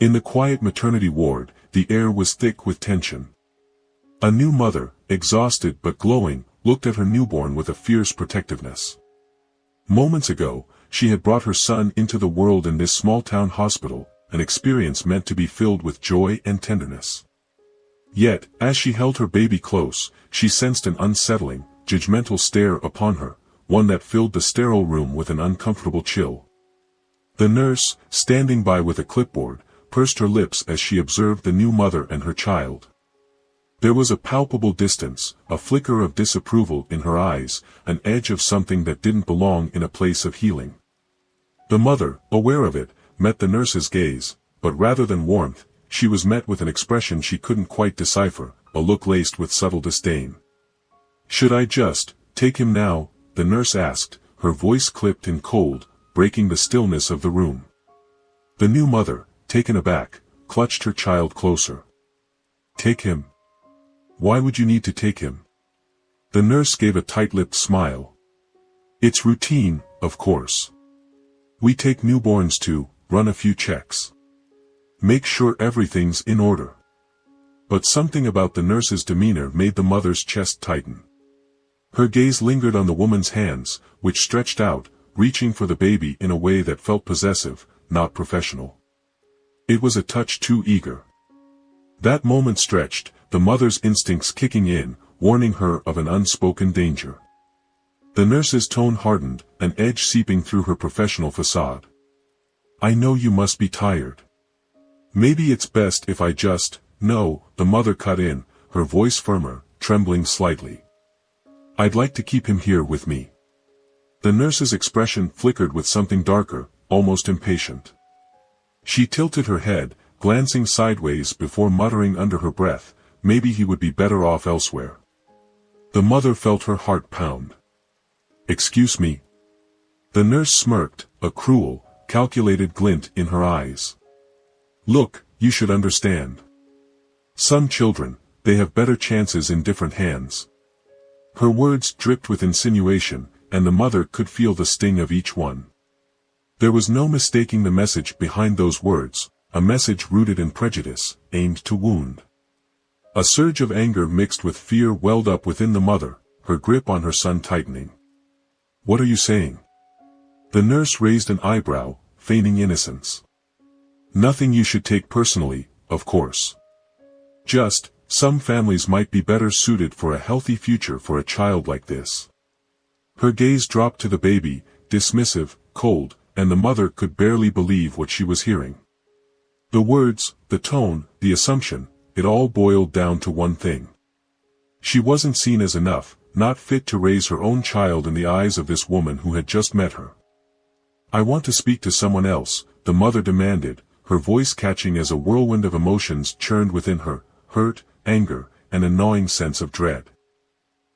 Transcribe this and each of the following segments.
In the quiet maternity ward, the air was thick with tension. A new mother, exhausted but glowing, looked at her newborn with a fierce protectiveness. Moments ago, she had brought her son into the world in this small-town hospital, an experience meant to be filled with joy and tenderness. Yet, as she held her baby close, she sensed an unsettling, judgmental stare upon her, one that filled the sterile room with an uncomfortable chill. The nurse, standing by with a clipboard, pursed her lips as she observed the new mother and her child. There was a palpable distance, a flicker of disapproval in her eyes, an edge of something that didn't belong in a place of healing. The mother, aware of it, met the nurse's gaze, but rather than warmth, she was met with an expression she couldn't quite decipher, a look laced with subtle disdain. "Should I just take him now?" the nurse asked, her voice clipped and cold, breaking the stillness of the room. The new mother, taken aback, clutched her child closer. "Take him? Why would you need to take him?" The nurse gave a tight-lipped smile. "It's routine, of course. We take newborns to run a few checks. Make sure everything's in order." But something about the nurse's demeanor made the mother's chest tighten. Her gaze lingered on the woman's hands, which stretched out, reaching for the baby in a way that felt possessive, not professional. It was a touch too eager. That moment stretched, the mother's instincts kicking in, warning her of an unspoken danger. The nurse's tone hardened, an edge seeping through her professional facade. "I know you must be tired. Maybe it's best if I just..." "No," the mother cut in, her voice firmer, trembling slightly. "I'd like to keep him here with me." The nurse's expression flickered with something darker, almost impatient. She tilted her head, glancing sideways before muttering under her breath, "Maybe he would be better off elsewhere." The mother felt her heart pound. "Excuse me?" The nurse smirked, a cruel, calculated glint in her eyes. "Look, you should understand. Some children, they have better chances in different hands." Her words dripped with insinuation, and the mother could feel the sting of each one. There was no mistaking the message behind those words, a message rooted in prejudice, aimed to wound. A surge of anger mixed with fear welled up within the mother, her grip on her son tightening. "What are you saying?" The nurse raised an eyebrow, feigning innocence. "Nothing you should take personally, of course. Just, some families might be better suited for a healthy future for a child like this." Her gaze dropped to the baby, dismissive, cold, and the mother could barely believe what she was hearing. The words, the tone, the assumption, it all boiled down to one thing. She wasn't seen as enough, not fit to raise her own child in the eyes of this woman who had just met her. "I want to speak to someone else," the mother demanded, her voice catching as a whirlwind of emotions churned within her, hurt, anger, and a gnawing sense of dread.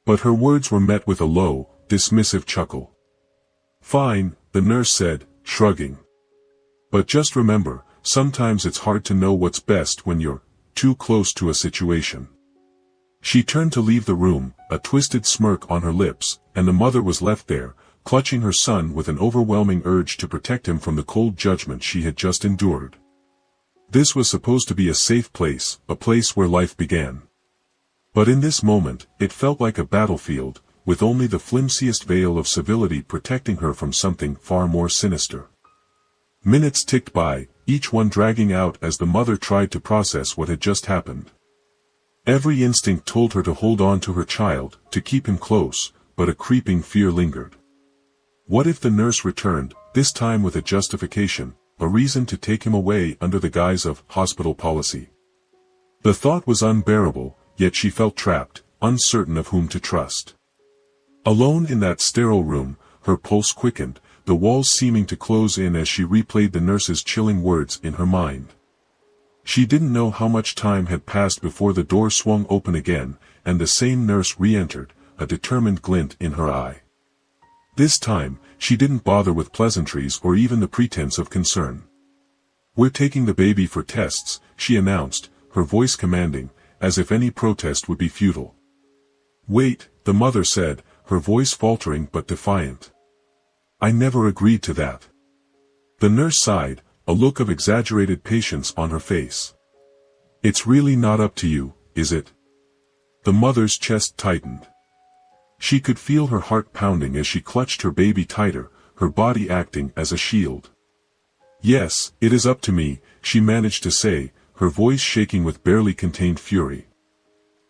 But her words were met with a low, dismissive chuckle. "Fine," the nurse said, shrugging. "But just remember, sometimes it's hard to know what's best when you're too close to a situation." She turned to leave the room, a twisted smirk on her lips, and the mother was left there, clutching her son with an overwhelming urge to protect him from the cold judgment she had just endured. This was supposed to be a safe place, a place where life began. But in this moment, it felt like a battlefield, with only the flimsiest veil of civility protecting her from something far more sinister. Minutes ticked by, each one dragging out as the mother tried to process what had just happened. Every instinct told her to hold on to her child, to keep him close, but a creeping fear lingered. What if the nurse returned, this time with a justification, a reason to take him away under the guise of hospital policy? The thought was unbearable, yet she felt trapped, uncertain of whom to trust. Alone in that sterile room, her pulse quickened, the walls seeming to close in as she replayed the nurse's chilling words in her mind. She didn't know how much time had passed before the door swung open again, and the same nurse re-entered, a determined glint in her eye. This time, she didn't bother with pleasantries or even the pretense of concern. "We're taking the baby for tests," she announced, her voice commanding, as if any protest would be futile. "Wait," the mother said, her voice faltering but defiant. "I never agreed to that." The nurse sighed, a look of exaggerated patience on her face. "It's really not up to you, is it?" The mother's chest tightened. She could feel her heart pounding as she clutched her baby tighter, her body acting as a shield. "Yes, it is up to me," she managed to say, her voice shaking with barely contained fury.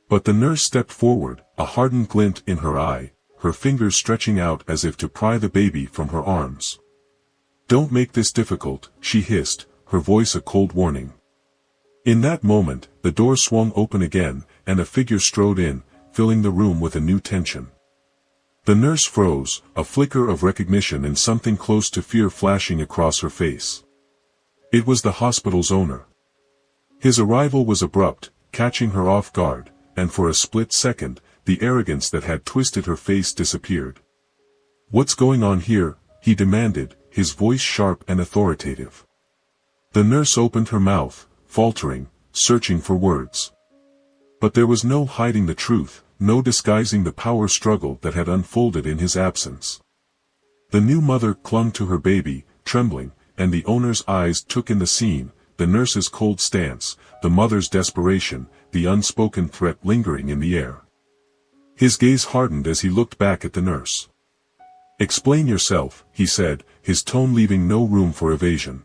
But the nurse stepped forward, a hardened glint in her eye, her fingers stretching out as if to pry the baby from her arms. "Don't make this difficult," she hissed, her voice a cold warning. In that moment, the door swung open again, and a figure strode in, filling the room with a new tension. The nurse froze, a flicker of recognition and something close to fear flashing across her face. It was the hospital's owner. His arrival was abrupt, catching her off guard, and for a split second, the arrogance that had twisted her face disappeared. "What's going on here?" he demanded, his voice sharp and authoritative. The nurse opened her mouth, faltering, searching for words. But there was no hiding the truth, no disguising the power struggle that had unfolded in his absence. The new mother clung to her baby, trembling, and the owner's eyes took in the scene, the nurse's cold stance, the mother's desperation, the unspoken threat lingering in the air. His gaze hardened as he looked back at the nurse. "Explain yourself," he said, his tone leaving no room for evasion.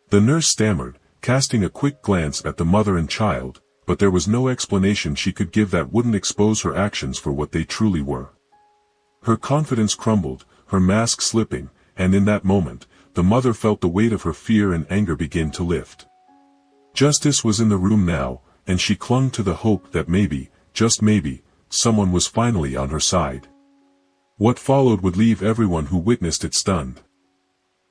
The nurse stammered, casting a quick glance at the mother and child, but there was no explanation she could give that wouldn't expose her actions for what they truly were. Her confidence crumbled, her mask slipping, and in that moment, the mother felt the weight of her fear and anger begin to lift. Justice was in the room now, and she clung to the hope that maybe, just maybe, someone was finally on her side. What followed would leave everyone who witnessed it stunned.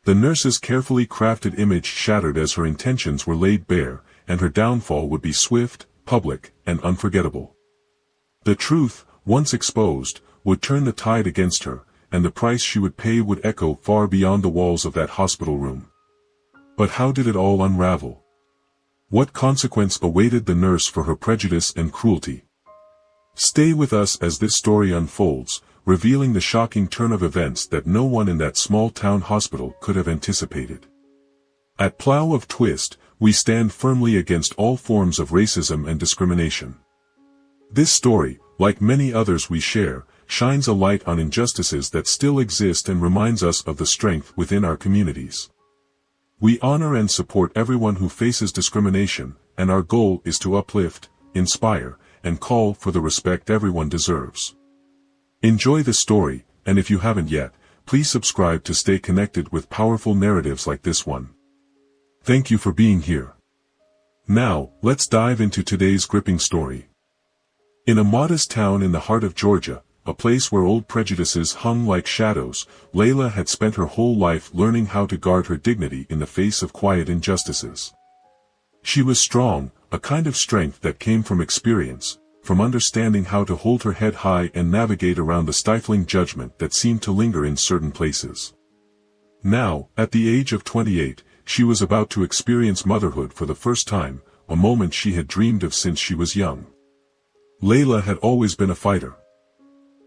The nurse's carefully crafted image shattered as her intentions were laid bare, and her downfall would be swift, public, and unforgettable. The truth, once exposed, would turn the tide against her, and the price she would pay would echo far beyond the walls of that hospital room. But how did it all unravel? What consequence awaited the nurse for her prejudice and cruelty? Stay with us as this story unfolds, revealing the shocking turn of events that no one in that small-town hospital could have anticipated. At Plough of Twist, we stand firmly against all forms of racism and discrimination. This story, like many others we share, shines a light on injustices that still exist and reminds us of the strength within our communities. We honor and support everyone who faces discrimination, and our goal is to uplift, inspire, and call for the respect everyone deserves. Enjoy the story, and if you haven't yet, please subscribe to stay connected with powerful narratives like this one. Thank you for being here. Now, let's dive into today's gripping story. In a modest town in the heart of Georgia, a place where old prejudices hung like shadows, Layla had spent her whole life learning how to guard her dignity in the face of quiet injustices. She was strong, a kind of strength that came from experience, from understanding how to hold her head high and navigate around the stifling judgment that seemed to linger in certain places. Now, at the age of 28, she was about to experience motherhood for the first time, a moment she had dreamed of since she was young. Layla had always been a fighter.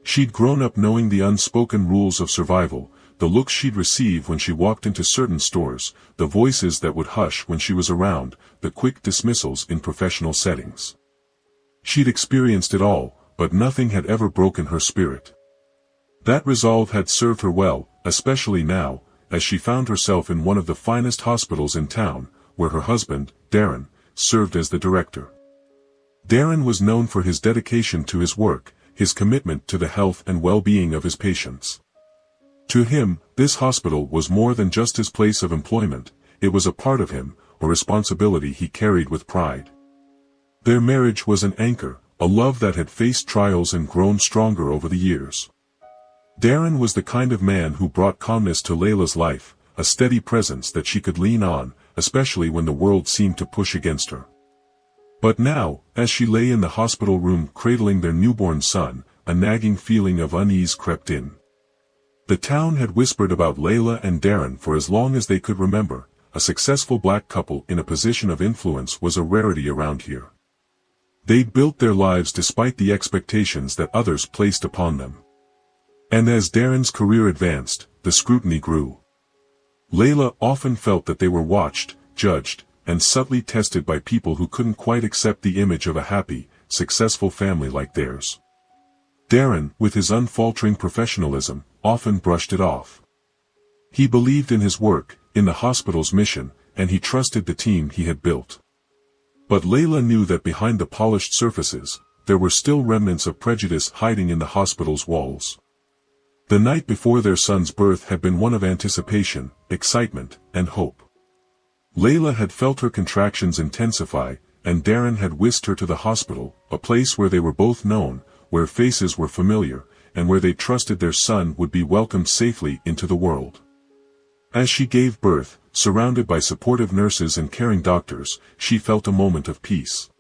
She'd grown up knowing the unspoken rules of survival, the looks she'd receive when she walked into certain stores, the voices that would hush when she was around, the quick dismissals in professional settings. She'd experienced it all, but nothing had ever broken her spirit. That resolve had served her well, especially now, as she found herself in one of the finest hospitals in town, where her husband, Darren, served as the director. Darren was known for his dedication to his work, his commitment to the health and well-being of his patients. To him, this hospital was more than just his place of employment, it was a part of him, a responsibility he carried with pride. Their marriage was an anchor, a love that had faced trials and grown stronger over the years. Darren was the kind of man who brought calmness to Layla's life, a steady presence that she could lean on, especially when the world seemed to push against her. But now, as she lay in the hospital room cradling their newborn son, a nagging feeling of unease crept in. The town had whispered about Layla and Darren for as long as they could remember. A successful black couple in a position of influence was a rarity around here. They'd built their lives despite the expectations that others placed upon them. And as Darren's career advanced, the scrutiny grew. Layla often felt that they were watched, judged, and subtly tested by people who couldn't quite accept the image of a happy, successful family like theirs. Darren, with his unfaltering professionalism, often brushed it off. He believed in his work, in the hospital's mission, and he trusted the team he had built. But Layla knew that behind the polished surfaces, there were still remnants of prejudice hiding in the hospital's walls. The night before their son's birth had been one of anticipation, excitement, and hope. Layla had felt her contractions intensify, and Darren had whisked her to the hospital, a place where they were both known, where faces were familiar, and where they trusted their son would be welcomed safely into the world. As she gave birth, surrounded by supportive nurses and caring doctors, she felt a moment of peace.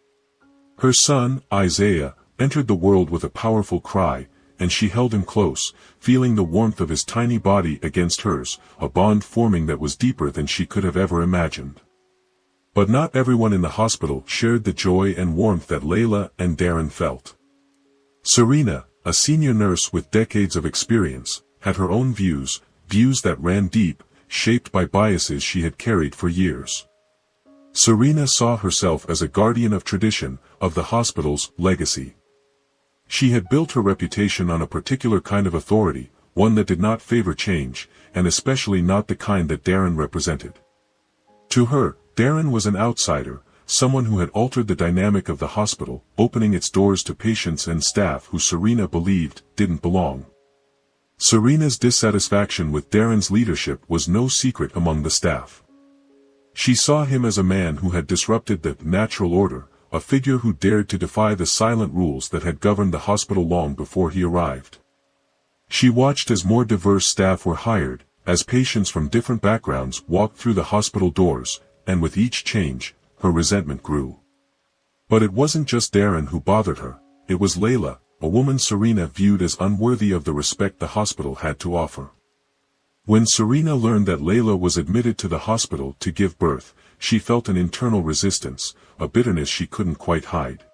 Her son, Isaiah, entered the world with a powerful cry, and she held him close, feeling the warmth of his tiny body against hers, a bond forming that was deeper than she could have ever imagined. But not everyone in the hospital shared the joy and warmth that Layla and Darren felt. Serena, a senior nurse with decades of experience, had her own views that ran deep, shaped by biases she had carried for years. Serena saw herself as a guardian of tradition, of the hospital's legacy. She had built her reputation on a particular kind of authority, one that did not favor change, and especially not the kind that Darren represented. To her, Darren was an outsider, someone who had altered the dynamic of the hospital, opening its doors to patients and staff who Serena believed didn't belong. Serena's dissatisfaction with Darren's leadership was no secret among the staff. She saw him as a man who had disrupted the natural order, a figure who dared to defy the silent rules that had governed the hospital long before he arrived. She watched as more diverse staff were hired, as patients from different backgrounds walked through the hospital doors, and with each change, her resentment grew. But it wasn't just Darren who bothered her, it was Layla, a woman Serena viewed as unworthy of the respect the hospital had to offer. When Serena learned that Layla was admitted to the hospital to give birth, she felt an internal resistance, a bitterness she couldn't quite hide.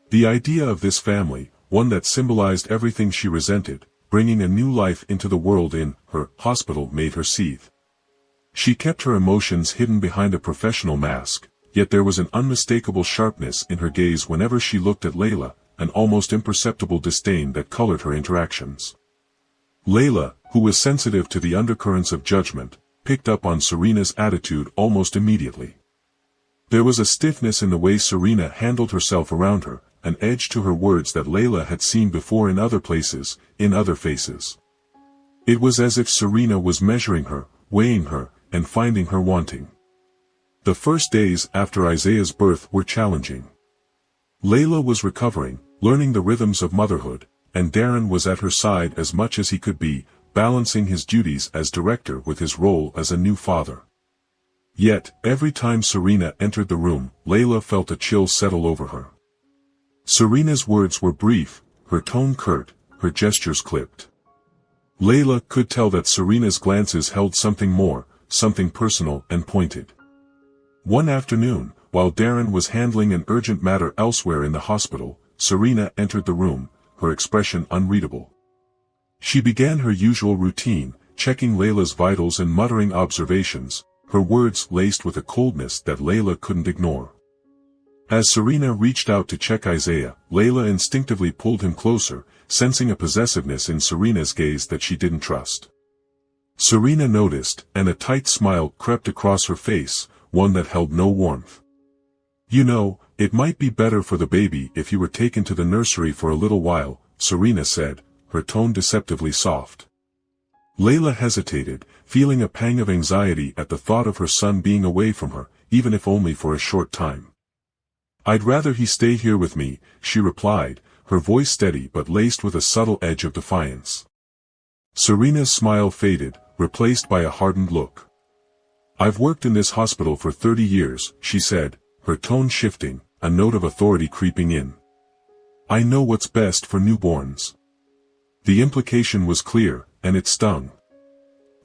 The idea of this family, one that symbolized everything she resented, bringing a new life into the world in her hospital, made her seethe. She kept her emotions hidden behind a professional mask, yet there was an unmistakable sharpness in her gaze whenever she looked at Layla, an almost imperceptible disdain that colored her interactions. Layla, who was sensitive to the undercurrents of judgment, picked up on Serena's attitude almost immediately. There was a stiffness in the way Serena handled herself around her, an edge to her words that Layla had seen before in other places, in other faces. It was as if Serena was measuring her, weighing her, and finding her wanting. The first days after Isaiah's birth were challenging. Layla was recovering, learning the rhythms of motherhood, and Darren was at her side as much as he could be, balancing his duties as director with his role as a new father. Yet, every time Serena entered the room, Layla felt a chill settle over her. Serena's words were brief, her tone curt, her gestures clipped. Layla could tell that Serena's glances held something more, something personal and pointed. One afternoon, while Darren was handling an urgent matter elsewhere in the hospital, Serena entered the room, her expression unreadable. She began her usual routine, checking Layla's vitals and muttering observations, her words laced with a coldness that Layla couldn't ignore. As Serena reached out to check Isaiah, Layla instinctively pulled him closer, sensing a possessiveness in Serena's gaze that she didn't trust. Serena noticed, and a tight smile crept across her face, one that held no warmth. "You know, it might be better for the baby if you were taken to the nursery for a little while," Serena said, her tone deceptively soft. Layla hesitated, feeling a pang of anxiety at the thought of her son being away from her, even if only for a short time. "I'd rather he stay here with me," she replied, her voice steady but laced with a subtle edge of defiance. Serena's smile faded, replaced by a hardened look. "I've worked in this hospital for 30 years, she said, her tone shifting, a note of authority creeping in. "I know what's best for newborns." The implication was clear, and it stung.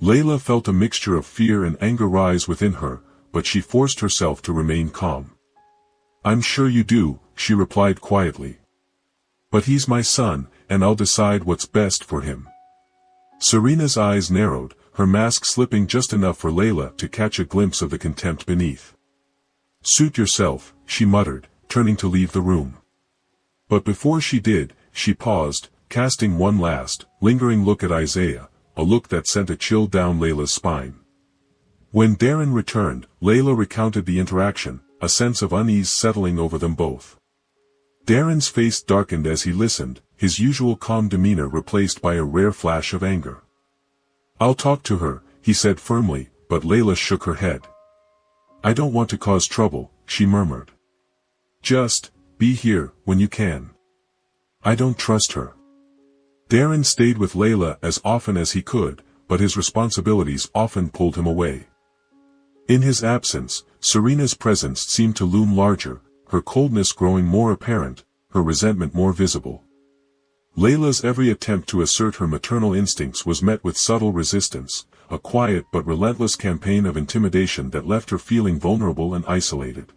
Layla felt a mixture of fear and anger rise within her, but she forced herself to remain calm. "I'm sure you do," she replied quietly. "But he's my son, and I'll decide what's best for him." Serena's eyes narrowed, her mask slipping just enough for Layla to catch a glimpse of the contempt beneath. "Suit yourself," she muttered, turning to leave the room. But before she did, she paused, casting one last, lingering look at Isaiah, a look that sent a chill down Layla's spine. When Darren returned, Layla recounted the interaction, a sense of unease settling over them both. Darren's face darkened as he listened, his usual calm demeanor replaced by a rare flash of anger. "I'll talk to her," he said firmly, but Layla shook her head. "I don't want to cause trouble," she murmured. "Just be here when you can." "I don't trust her." Darren stayed with Layla as often as he could, but his responsibilities often pulled him away. In his absence, Serena's presence seemed to loom larger, her coldness growing more apparent, her resentment more visible. Layla's every attempt to assert her maternal instincts was met with subtle resistance, a quiet but relentless campaign of intimidation that left her feeling vulnerable and isolated.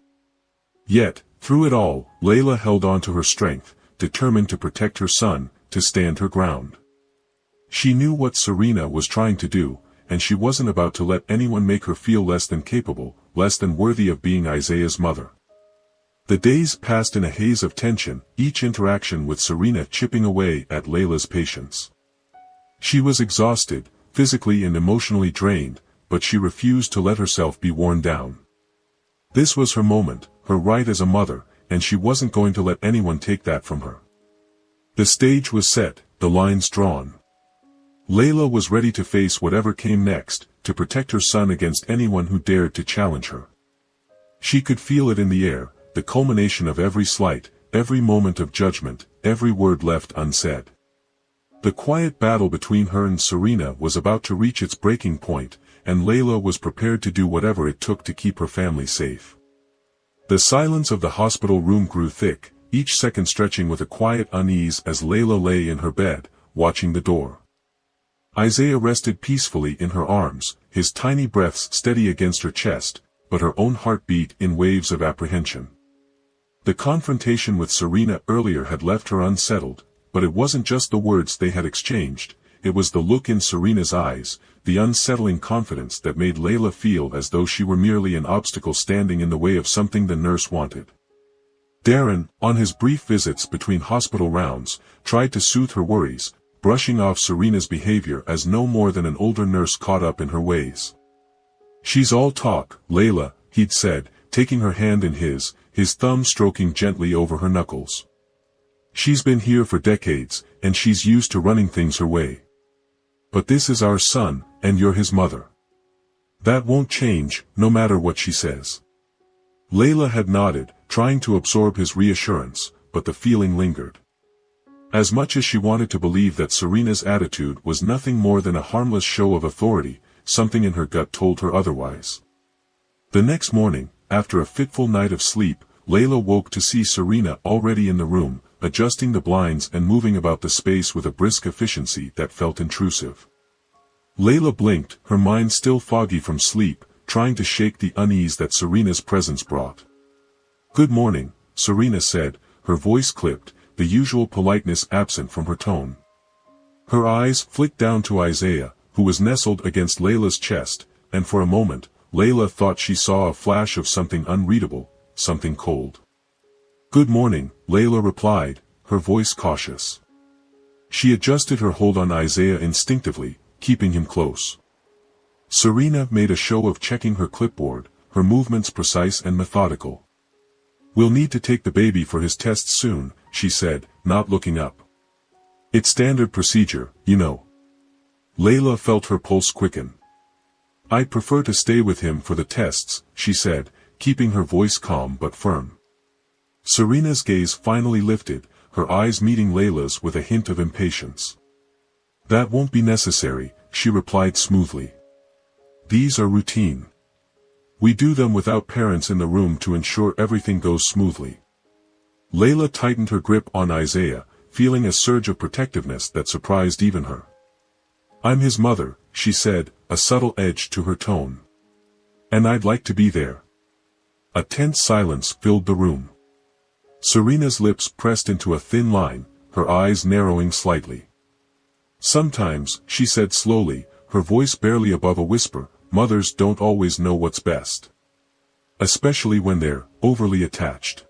Yet, through it all, Layla held on to her strength, determined to protect her son, to stand her ground. She knew what Serena was trying to do, and she wasn't about to let anyone make her feel less than capable, less than worthy of being Isaiah's mother. The days passed in a haze of tension, each interaction with Serena chipping away at Layla's patience. She was exhausted, physically and emotionally drained, but she refused to let herself be worn down. This was her moment, her right as a mother, and she wasn't going to let anyone take that from her. The stage was set, the lines drawn. Layla was ready to face whatever came next, to protect her son against anyone who dared to challenge her. She could feel it in the air, the culmination of every slight, every moment of judgment, every word left unsaid. The quiet battle between her and Serena was about to reach its breaking point, and Layla was prepared to do whatever it took to keep her family safe. The silence of the hospital room grew thick, each second stretching with a quiet unease as Layla lay in her bed, watching the door. Isaiah rested peacefully in her arms, his tiny breaths steady against her chest, but her own heart beat in waves of apprehension. The confrontation with Serena earlier had left her unsettled, but it wasn't just the words they had exchanged, it was the look in Serena's eyes, the unsettling confidence that made Layla feel as though she were merely an obstacle standing in the way of something the nurse wanted. Darren, on his brief visits between hospital rounds, tried to soothe her worries, brushing off Serena's behavior as no more than an older nurse caught up in her ways. "She's all talk, Layla," he'd said, taking her hand in his thumb stroking gently over her knuckles. "She's been here for decades, and she's used to running things her way. But this is our son, and you're his mother. That won't change, no matter what she says." Layla had nodded, trying to absorb his reassurance, but the feeling lingered. As much as she wanted to believe that Serena's attitude was nothing more than a harmless show of authority, something in her gut told her otherwise. The next morning, after a fitful night of sleep, Layla woke to see Serena already in the room, adjusting the blinds and moving about the space with a brisk efficiency that felt intrusive. Layla blinked, her mind still foggy from sleep, trying to shake the unease that Serena's presence brought. "Good morning," Serena said, her voice clipped, the usual politeness absent from her tone. Her eyes flicked down to Isaiah, who was nestled against Layla's chest, and for a moment, Layla thought she saw a flash of something unreadable, something cold. "Good morning," Layla replied, her voice cautious. She adjusted her hold on Isaiah instinctively, keeping him close. Serena made a show of checking her clipboard, her movements precise and methodical. "We'll need to take the baby for his tests soon," she said, not looking up. "It's standard procedure, you know." Layla felt her pulse quicken. "I'd prefer to stay with him for the tests," she said, keeping her voice calm but firm. Serena's gaze finally lifted, her eyes meeting Layla's with a hint of impatience. "That won't be necessary," she replied smoothly. "These are routine. We do them without parents in the room to ensure everything goes smoothly." Layla tightened her grip on Isaiah, feeling a surge of protectiveness that surprised even her. "I'm his mother," she said, a subtle edge to her tone. "And I'd like to be there." A tense silence filled the room. Serena's lips pressed into a thin line, her eyes narrowing slightly. "Sometimes," she said slowly, her voice barely above a whisper, "Mothers don't always know what's best. Especially when they're overly attached."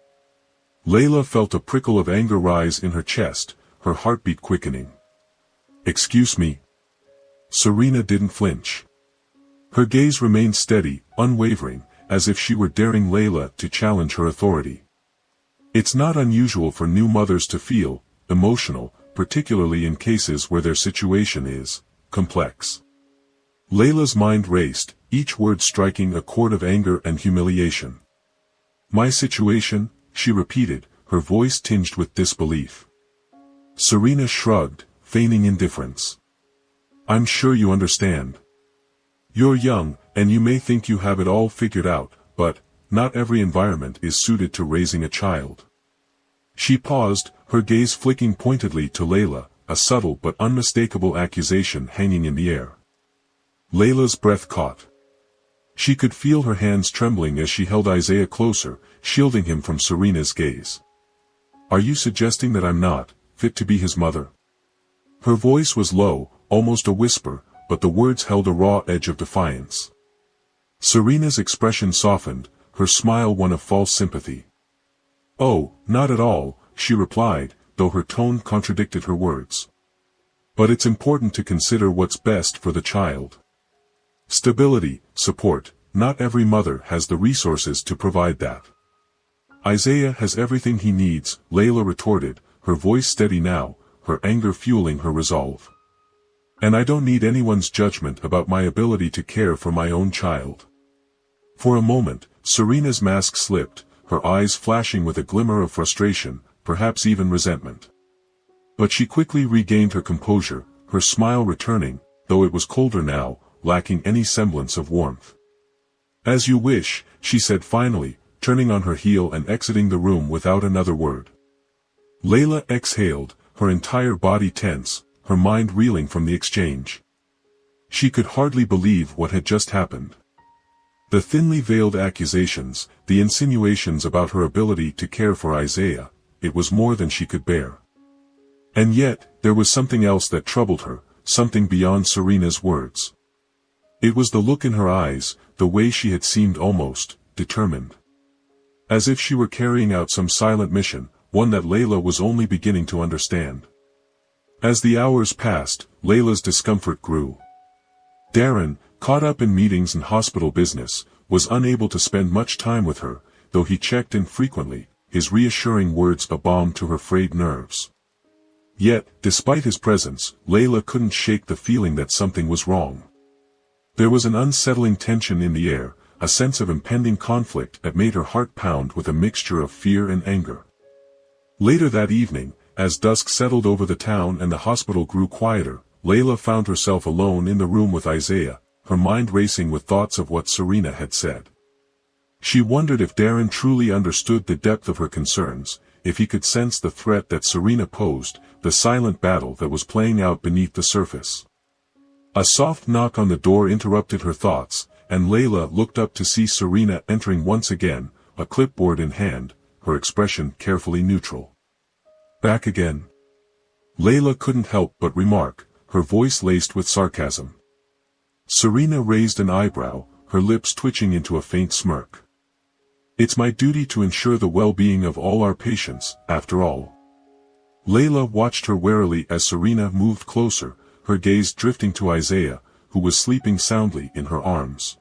Layla felt a prickle of anger rise in her chest, her heartbeat quickening. "Excuse me?" Serena didn't flinch. Her gaze remained steady, unwavering, as if she were daring Layla to challenge her authority. It's not unusual for new mothers to feel emotional, particularly in cases where their situation is complex. Layla's mind raced, each word striking a chord of anger and humiliation. "My situation," she repeated, her voice tinged with disbelief. Serena shrugged, feigning indifference. "I'm sure you understand. You're young, and you may think you have it all figured out, but not every environment is suited to raising a child." She paused, her gaze flicking pointedly to Layla, a subtle but unmistakable accusation hanging in the air. Layla's breath caught. She could feel her hands trembling as she held Isaiah closer, shielding him from Serena's gaze. "Are you suggesting that I'm not fit to be his mother?" Her voice was low, almost a whisper, but the words held a raw edge of defiance. Serena's expression softened, her smile one of false sympathy. "Oh, not at all," she replied, though her tone contradicted her words. "But it's important to consider what's best for the child. Stability, support, not every mother has the resources to provide that." "Isaiah has everything he needs," Layla retorted, her voice steady now, her anger fueling her resolve. "And I don't need anyone's judgment about my ability to care for my own child." For a moment, Serena's mask slipped, her eyes flashing with a glimmer of frustration, perhaps even resentment. But she quickly regained her composure, her smile returning, though it was colder now, lacking any semblance of warmth. "As you wish," she said finally, turning on her heel and exiting the room without another word. Layla exhaled, her entire body tense, her mind reeling from the exchange. She could hardly believe what had just happened. The thinly veiled accusations, the insinuations about her ability to care for Isaiah, it was more than she could bear. And yet, there was something else that troubled her, something beyond Serena's words. It was the look in her eyes, the way she had seemed almost determined. As if she were carrying out some silent mission, one that Layla was only beginning to understand. As the hours passed, Layla's discomfort grew. Darren, caught up in meetings and hospital business, was unable to spend much time with her, though he checked in frequently, his reassuring words a balm to her frayed nerves. Yet, despite his presence, Layla couldn't shake the feeling that something was wrong. There was an unsettling tension in the air, a sense of impending conflict that made her heart pound with a mixture of fear and anger. Later that evening, as dusk settled over the town and the hospital grew quieter, Layla found herself alone in the room with Isaiah, her mind racing with thoughts of what Serena had said. She wondered if Darren truly understood the depth of her concerns, if he could sense the threat that Serena posed, the silent battle that was playing out beneath the surface. A soft knock on the door interrupted her thoughts, and Layla looked up to see Serena entering once again, a clipboard in hand, her expression carefully neutral. "Back again?" Layla couldn't help but remark, her voice laced with sarcasm. Serena raised an eyebrow, her lips twitching into a faint smirk. "It's my duty to ensure the well-being of all our patients, after all." Layla watched her warily as Serena moved closer, her gaze drifting to Isaiah, who was sleeping soundly in her arms.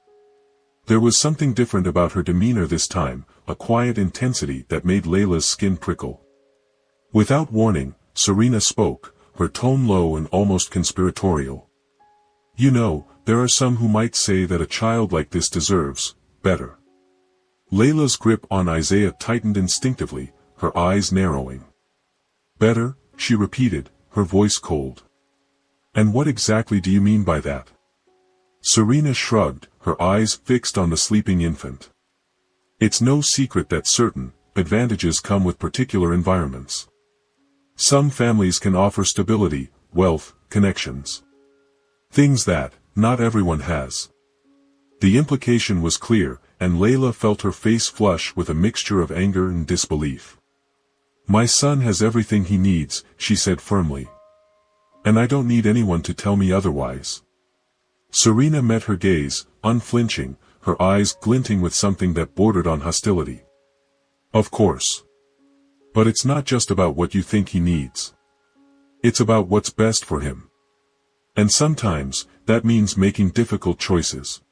There was something different about her demeanor this time, a quiet intensity that made Layla's skin prickle. Without warning, Serena spoke, her tone low and almost conspiratorial. "You know, there are some who might say that a child like this deserves better." Layla's grip on Isaiah tightened instinctively, her eyes narrowing. "Better?" she repeated, her voice cold. "And what exactly do you mean by that?" Serena shrugged, her eyes fixed on the sleeping infant. "It's no secret that certain advantages come with particular environments. Some families can offer stability, wealth, connections. Things that not everyone has." The implication was clear, and Layla felt her face flush with a mixture of anger and disbelief. "My son has everything he needs," she said firmly. "And I don't need anyone to tell me otherwise." Serena met her gaze, unflinching, her eyes glinting with something that bordered on hostility. Of course. But it's not just about what you think he needs. It's about what's best for him. And sometimes, that means making difficult choices.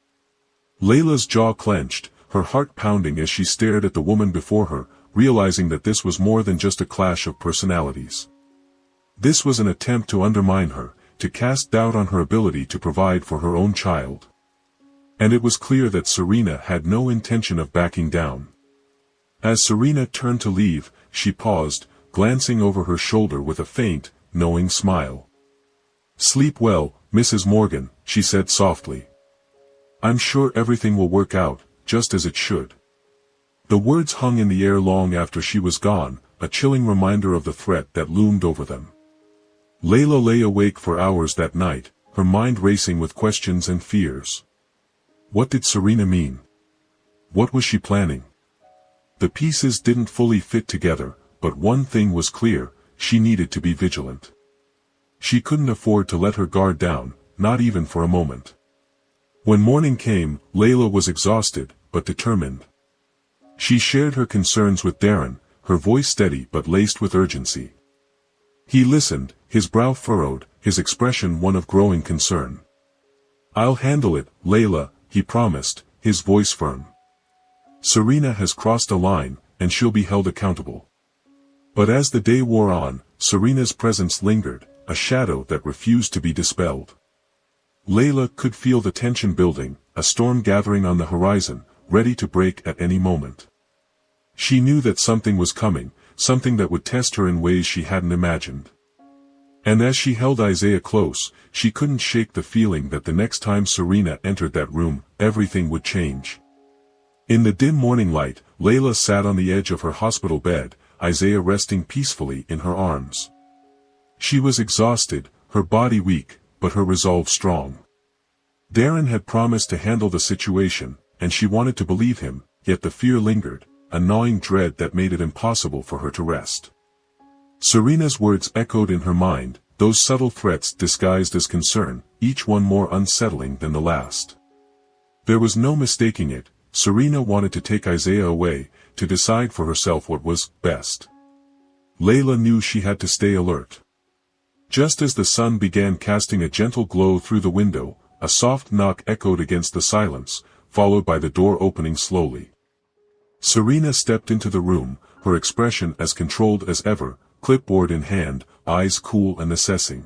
Layla's jaw clenched, her heart pounding as she stared at the woman before her, realizing that this was more than just a clash of personalities. This was an attempt to undermine her, to cast doubt on her ability to provide for her own child. And it was clear that Serena had no intention of backing down. As Serena turned to leave, she paused, glancing over her shoulder with a faint, knowing smile. "Sleep well, Mrs. Morgan," she said softly. "I'm sure everything will work out, just as it should." The words hung in the air long after she was gone, a chilling reminder of the threat that loomed over them. Layla lay awake for hours that night, her mind racing with questions and fears. What did Serena mean? What was she planning? The pieces didn't fully fit together, but one thing was clear: she needed to be vigilant. She couldn't afford to let her guard down, not even for a moment. When morning came, Layla was exhausted, but determined. She shared her concerns with Darren, her voice steady but laced with urgency. He listened, his brow furrowed, his expression one of growing concern. "I'll handle it, Layla," he promised, his voice firm. "Serena has crossed a line, and she'll be held accountable." But as the day wore on, Serena's presence lingered, a shadow that refused to be dispelled. Layla could feel the tension building, a storm gathering on the horizon, ready to break at any moment. She knew that something was coming, something that would test her in ways she hadn't imagined. And as she held Isaiah close, she couldn't shake the feeling that the next time Serena entered that room, everything would change. In the dim morning light, Layla sat on the edge of her hospital bed, Isaiah resting peacefully in her arms. She was exhausted, her body weak, but her resolve strong. Darren had promised to handle the situation, and she wanted to believe him, yet the fear lingered, a gnawing dread that made it impossible for her to rest. Serena's words echoed in her mind, those subtle threats disguised as concern, each one more unsettling than the last. There was no mistaking it: Serena wanted to take Isaiah away, to decide for herself what was best. Layla knew she had to stay alert. Just as the sun began casting a gentle glow through the window, a soft knock echoed against the silence, followed by the door opening slowly. Serena stepped into the room, her expression as controlled as ever, clipboard in hand, eyes cool and assessing.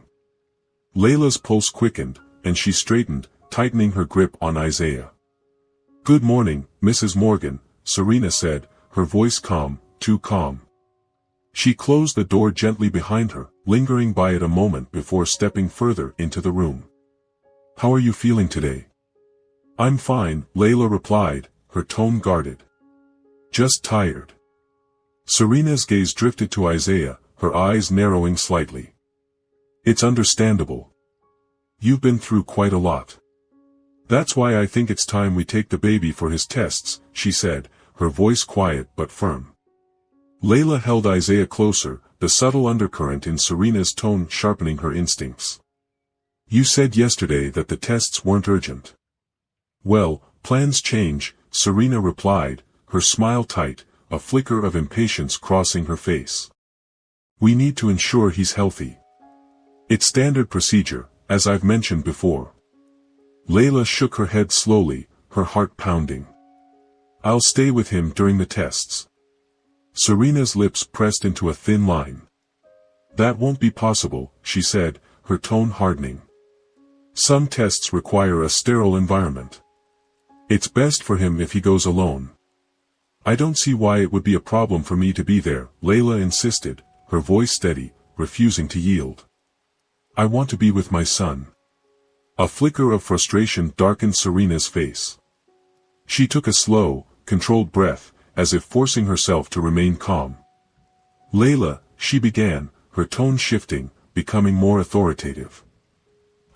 Layla's pulse quickened, and she straightened, tightening her grip on Isaiah. "Good morning, Mrs. Morgan," Serena said, her voice calm, too calm. She closed the door gently behind her, lingering by it a moment before stepping further into the room. "How are you feeling today?" "I'm fine," Layla replied, her tone guarded. "Just tired." Serena's gaze drifted to Isaiah, her eyes narrowing slightly. "It's understandable. You've been through quite a lot. That's why I think it's time we take the baby for his tests," she said, her voice quiet but firm. Layla held Isaiah closer, the subtle undercurrent in Serena's tone sharpening her instincts. "You said yesterday that the tests weren't urgent." "Well, plans change," Serena replied, her smile tight, a flicker of impatience crossing her face. "We need to ensure he's healthy. It's standard procedure, as I've mentioned before." Layla shook her head slowly, her heart pounding. "I'll stay with him during the tests." Serena's lips pressed into a thin line. "That won't be possible," she said, her tone hardening. "Some tests require a sterile environment. It's best for him if he goes alone." "I don't see why it would be a problem for me to be there," Layla insisted, her voice steady, refusing to yield. "I want to be with my son." A flicker of frustration darkened Serena's face. She took a slow, controlled breath, as if forcing herself to remain calm. "Layla," she began, her tone shifting, becoming more authoritative.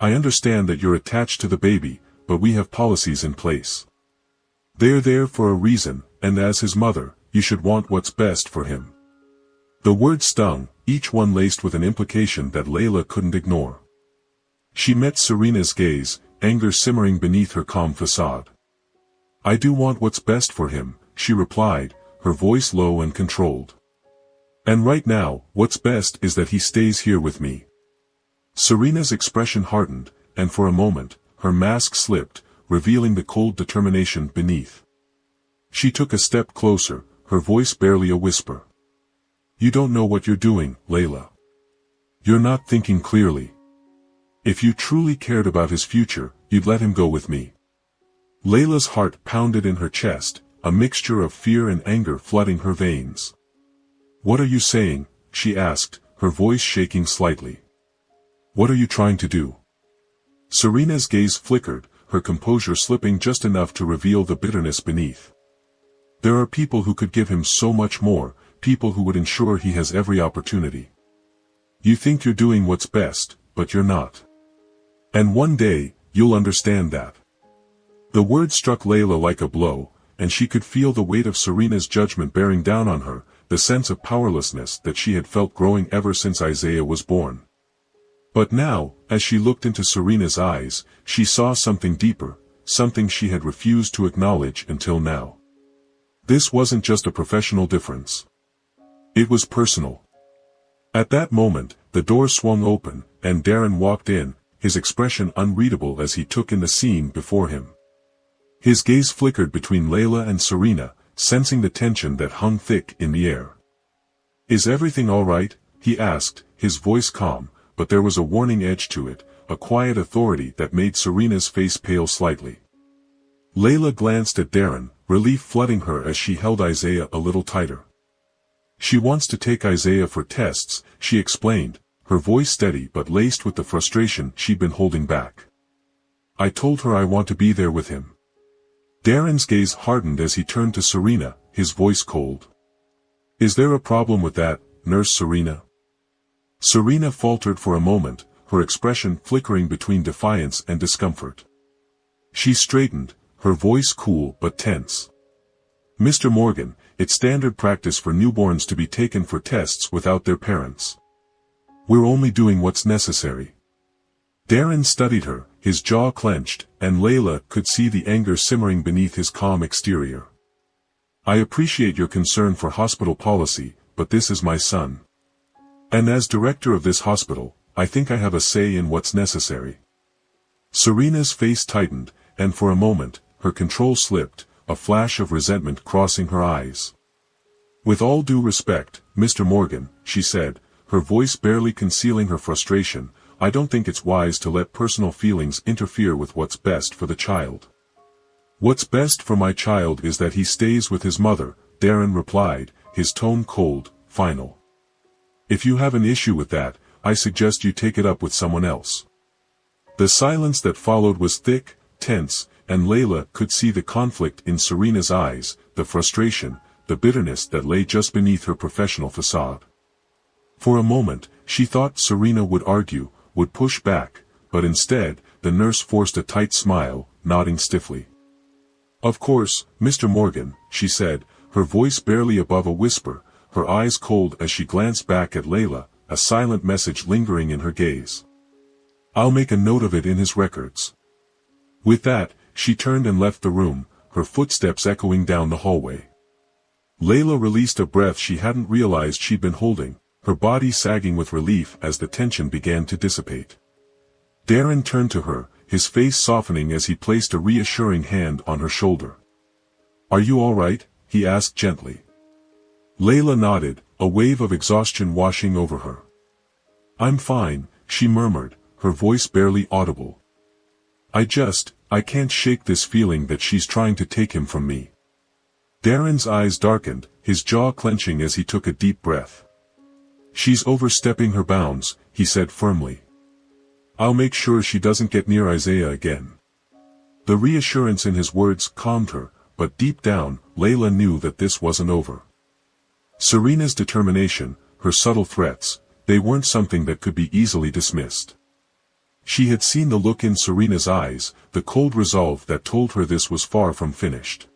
"I understand that you're attached to the baby, but we have policies in place. They're there for a reason, and as his mother, you should want what's best for him." The words stung, each one laced with an implication that Layla couldn't ignore. She met Serena's gaze, anger simmering beneath her calm facade. "I do want what's best for him," she replied, her voice low and controlled. "And right now, what's best is that he stays here with me." Serena's expression hardened, and for a moment, her mask slipped, revealing the cold determination beneath. She took a step closer, her voice barely a whisper. "You don't know what you're doing, Layla. You're not thinking clearly. If you truly cared about his future, you'd let him go with me." Layla's heart pounded in her chest, a mixture of fear and anger flooding her veins. "What are you saying?" she asked, her voice shaking slightly. "What are you trying to do?" Serena's gaze flickered, her composure slipping just enough to reveal the bitterness beneath. "There are people who could give him so much more, people who would ensure he has every opportunity. You think you're doing what's best, but you're not. And one day, you'll understand that." The word struck Layla like a blow, and she could feel the weight of Serena's judgment bearing down on her, the sense of powerlessness that she had felt growing ever since Isaiah was born. But now, as she looked into Serena's eyes, she saw something deeper, something she had refused to acknowledge until now. This wasn't just a professional difference. It was personal. At that moment, the door swung open, and Darren walked in, his expression unreadable as he took in the scene before him. His gaze flickered between Layla and Serena, sensing the tension that hung thick in the air. "Is everything all right?" he asked, his voice calm, but there was a warning edge to it, a quiet authority that made Serena's face pale slightly. Layla glanced at Darren, relief flooding her as she held Isaiah a little tighter. "She wants to take Isaiah for tests," she explained, her voice steady but laced with the frustration she'd been holding back. "I told her I want to be there with him." Darren's gaze hardened as he turned to Serena, his voice cold. "Is there a problem with that, Nurse Serena?" Serena faltered for a moment, her expression flickering between defiance and discomfort. She straightened, her voice cool but tense. "Mr. Morgan, it's standard practice for newborns to be taken for tests without their parents. We're only doing what's necessary." Darren studied her, his jaw clenched, and Layla could see the anger simmering beneath his calm exterior. "I appreciate your concern for hospital policy, but this is my son. And as director of this hospital, I think I have a say in what's necessary." Serena's face tightened, and for a moment, her control slipped, a flash of resentment crossing her eyes. "With all due respect, Mr. Morgan," she said, her voice barely concealing her frustration, "I don't think it's wise to let personal feelings interfere with what's best for the child." "What's best for my child is that he stays with his mother," Darren replied, his tone cold, final. "If you have an issue with that, I suggest you take it up with someone else." The silence that followed was thick, tense, and Layla could see the conflict in Serena's eyes, the frustration, the bitterness that lay just beneath her professional facade. For a moment, she thought Serena would argue, would push back, but instead, the nurse forced a tight smile, nodding stiffly. "Of course, Mr. Morgan," she said, her voice barely above a whisper, her eyes cold as she glanced back at Layla, a silent message lingering in her gaze. "I'll make a note of it in his records." With that, she turned and left the room, her footsteps echoing down the hallway. Layla released a breath she hadn't realized she'd been holding, her body sagging with relief as the tension began to dissipate. Darren turned to her, his face softening as he placed a reassuring hand on her shoulder. "Are you all right?" he asked gently. Layla nodded, a wave of exhaustion washing over her. "I'm fine," she murmured, her voice barely audible. I can't shake this feeling that she's trying to take him from me." Darren's eyes darkened, his jaw clenching as he took a deep breath. "She's overstepping her bounds," he said firmly. "I'll make sure she doesn't get near Isaiah again." The reassurance in his words calmed her, but deep down, Layla knew that this wasn't over. Serena's determination, her subtle threats, they weren't something that could be easily dismissed. She had seen the look in Serena's eyes, the cold resolve that told her this was far from finished.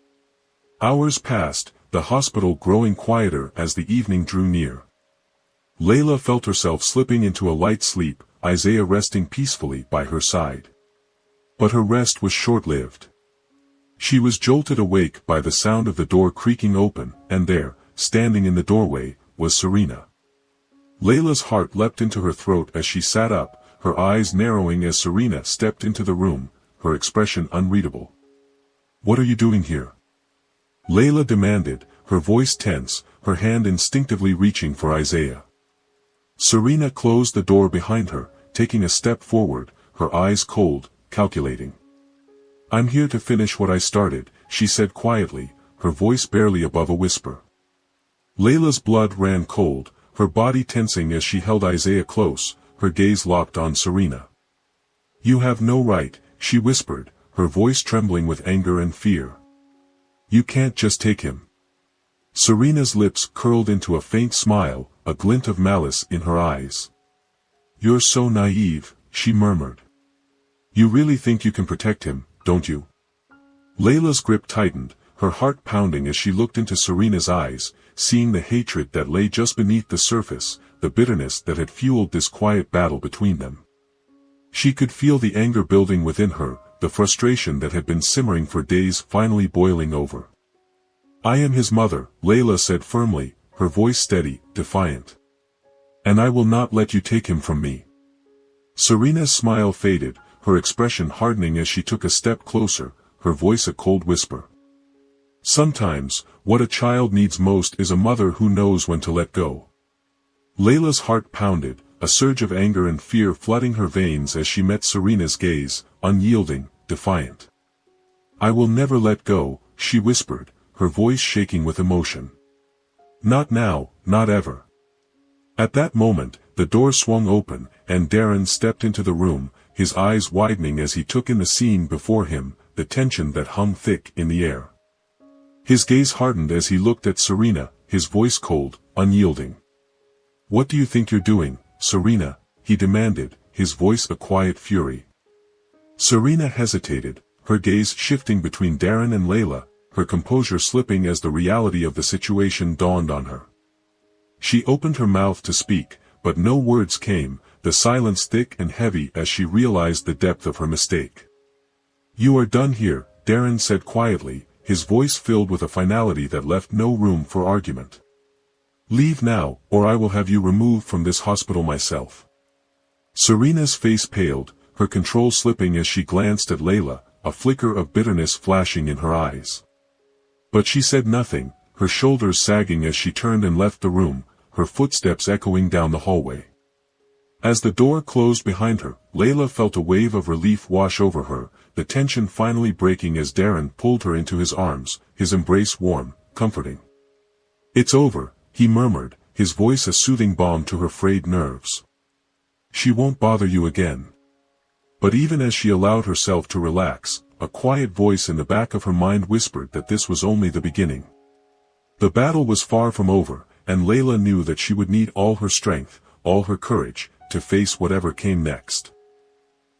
Hours passed, the hospital growing quieter as the evening drew near. Layla felt herself slipping into a light sleep, Isaiah resting peacefully by her side. But her rest was short-lived. She was jolted awake by the sound of the door creaking open, and there, standing in the doorway, was Serena. Layla's heart leapt into her throat as she sat up, her eyes narrowing as Serena stepped into the room, her expression unreadable. "What are you doing here?" Layla demanded, her voice tense, her hand instinctively reaching for Isaiah. Serena closed the door behind her, taking a step forward, her eyes cold, calculating. "I'm here to finish what I started," she said quietly, her voice barely above a whisper. Layla's blood ran cold, her body tensing as she held Isaiah close, her gaze locked on Serena. "You have no right," she whispered, her voice trembling with anger and fear. "You can't just take him." Serena's lips curled into a faint smile, a glint of malice in her eyes. "You're so naive," she murmured. "You really think you can protect him, don't you?" Layla's grip tightened, her heart pounding as she looked into Serena's eyes, seeing the hatred that lay just beneath the surface, the bitterness that had fueled this quiet battle between them. She could feel the anger building within her, the frustration that had been simmering for days finally boiling over. "I am his mother," Layla said firmly, her voice steady, defiant. "And I will not let you take him from me." Serena's smile faded, her expression hardening as she took a step closer, her voice a cold whisper. "Sometimes, what a child needs most is a mother who knows when to let go." Layla's heart pounded, a surge of anger and fear flooding her veins as she met Serena's gaze, unyielding, defiant. "I will never let go," she whispered, her voice shaking with emotion. "Not now, not ever." At that moment, the door swung open, and Darren stepped into the room, his eyes widening as he took in the scene before him, the tension that hung thick in the air. His gaze hardened as he looked at Serena, his voice cold, unyielding. "What do you think you're doing, Serena?" he demanded, his voice a quiet fury. Serena hesitated, her gaze shifting between Darren and Layla, her composure slipping as the reality of the situation dawned on her. She opened her mouth to speak, but no words came, the silence thick and heavy as she realized the depth of her mistake. "You are done here," Darren said quietly, his voice filled with a finality that left no room for argument. "Leave now, or I will have you removed from this hospital myself." Serena's face paled, her control slipping as she glanced at Layla, a flicker of bitterness flashing in her eyes. But she said nothing, her shoulders sagging as she turned and left the room, her footsteps echoing down the hallway. As the door closed behind her, Layla felt a wave of relief wash over her, the tension finally breaking as Darren pulled her into his arms, his embrace warm, comforting. "It's over," he murmured, his voice a soothing balm to her frayed nerves. "She won't bother you again." But even as she allowed herself to relax, a quiet voice in the back of her mind whispered that this was only the beginning. The battle was far from over, and Layla knew that she would need all her strength, all her courage, to face whatever came next.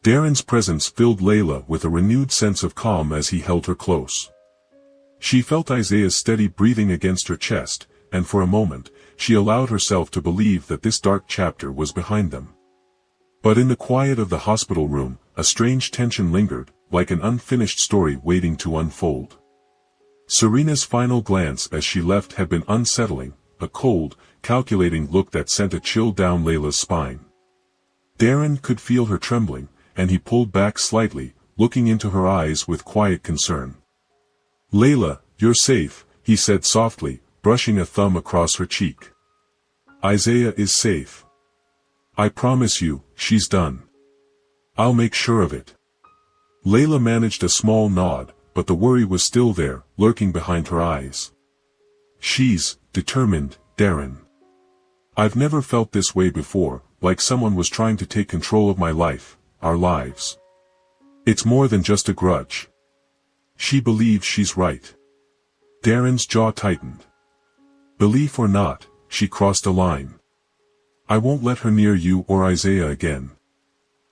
Darren's presence filled Layla with a renewed sense of calm as he held her close. She felt Isaiah's steady breathing against her chest, and for a moment, she allowed herself to believe that this dark chapter was behind them. But in the quiet of the hospital room, a strange tension lingered, like an unfinished story waiting to unfold. Serena's final glance as she left had been unsettling, a cold, calculating look that sent a chill down Layla's spine. Darren could feel her trembling, and he pulled back slightly, looking into her eyes with quiet concern. "Layla, you're safe," he said softly, brushing a thumb across her cheek. "Isaiah is safe. I promise you, she's done. I'll make sure of it." Layla managed a small nod, but the worry was still there, lurking behind her eyes. "She's determined, Darren. I've never felt this way before, like someone was trying to take control of my life, our lives. It's more than just a grudge. She believes she's right." Darren's jaw tightened. "Belief or not, she crossed a line. I won't let her near you or Isaiah again.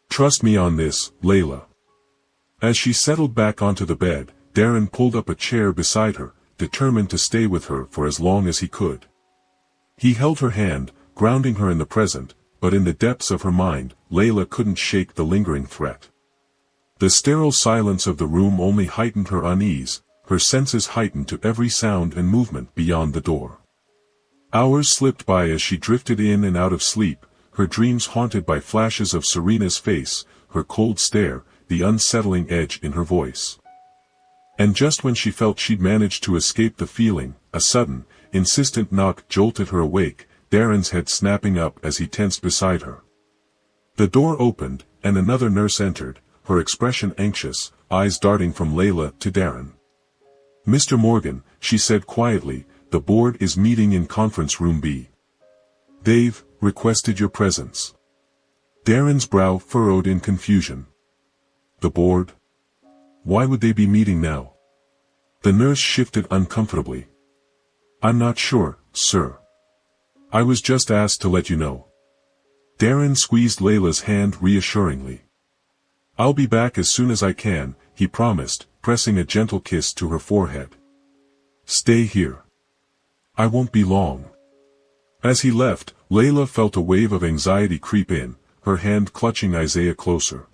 Trust me on this, Layla." As she settled back onto the bed, Darren pulled up a chair beside her, determined to stay with her for as long as he could. He held her hand, grounding her in the present, but in the depths of her mind, Layla couldn't shake the lingering threat. The sterile silence of the room only heightened her unease, her senses heightened to every sound and movement beyond the door. Hours slipped by as she drifted in and out of sleep, her dreams haunted by flashes of Serena's face, her cold stare, the unsettling edge in her voice. And just when she felt she'd managed to escape the feeling, a sudden, insistent knock jolted her awake, Darren's head snapping up as he tensed beside her. The door opened, and another nurse entered, her expression anxious, eyes darting from Layla to Darren. "Mr. Morgan," she said quietly, "the board is meeting in conference room B. They've requested your presence." Darren's brow furrowed in confusion. The board? Why would they be meeting now? The nurse shifted uncomfortably. "I'm not sure, sir. I was just asked to let you know." Darren squeezed Layla's hand reassuringly. "I'll be back as soon as I can," he promised, pressing a gentle kiss to her forehead. "Stay here. I won't be long." As he left, Layla felt a wave of anxiety creep in, her hand clutching Isaiah closer.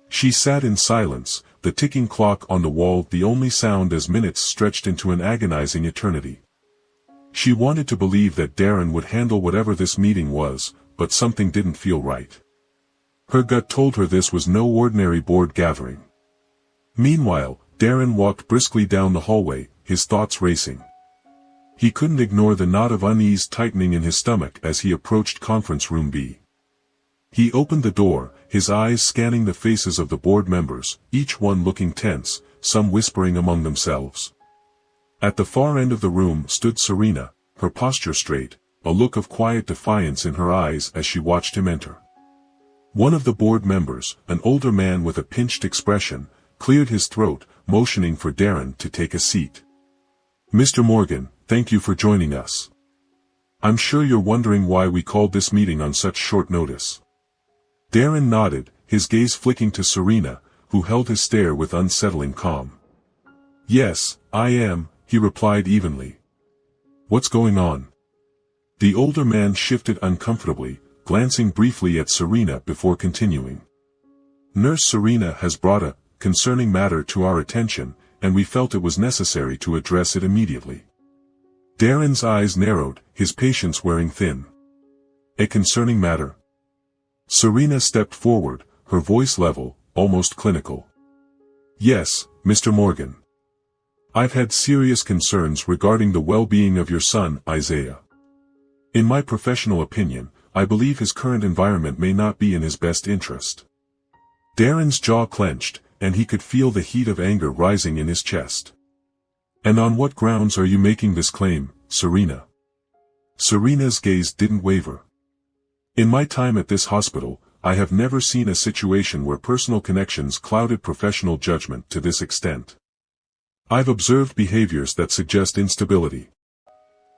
She sat in silence, the ticking clock on the wall the only sound as minutes stretched into an agonizing eternity. She wanted to believe that Darren would handle whatever this meeting was, but something didn't feel right. Her gut told her this was no ordinary board gathering. Meanwhile, Darren walked briskly down the hallway, his thoughts racing. He couldn't ignore the knot of unease tightening in his stomach as he approached conference room B. He opened the door, his eyes scanning the faces of the board members, each one looking tense, some whispering among themselves. At the far end of the room stood Serena, her posture straight, a look of quiet defiance in her eyes as she watched him enter. One of the board members, an older man with a pinched expression, cleared his throat, motioning for Darren to take a seat. "Mr. Morgan, thank you for joining us. I'm sure you're wondering why we called this meeting on such short notice." Darren nodded, his gaze flicking to Serena, who held his stare with unsettling calm. "Yes, I am," he replied evenly. "What's going on?" The older man shifted uncomfortably, glancing briefly at Serena before continuing. "Nurse Serena has brought a concerning matter to our attention, and we felt it was necessary to address it immediately." Darren's eyes narrowed, his patience wearing thin. "A concerning matter?" Serena stepped forward, her voice level, almost clinical. "Yes, Mr. Morgan. I've had serious concerns regarding the well-being of your son, Isaiah. In my professional opinion, I believe his current environment may not be in his best interest." Darren's jaw clenched, and he could feel the heat of anger rising in his chest. "And on what grounds are you making this claim, Serena?" Serena's gaze didn't waver. "In my time at this hospital, I have never seen a situation where personal connections clouded professional judgment to this extent. I've observed behaviors that suggest instability.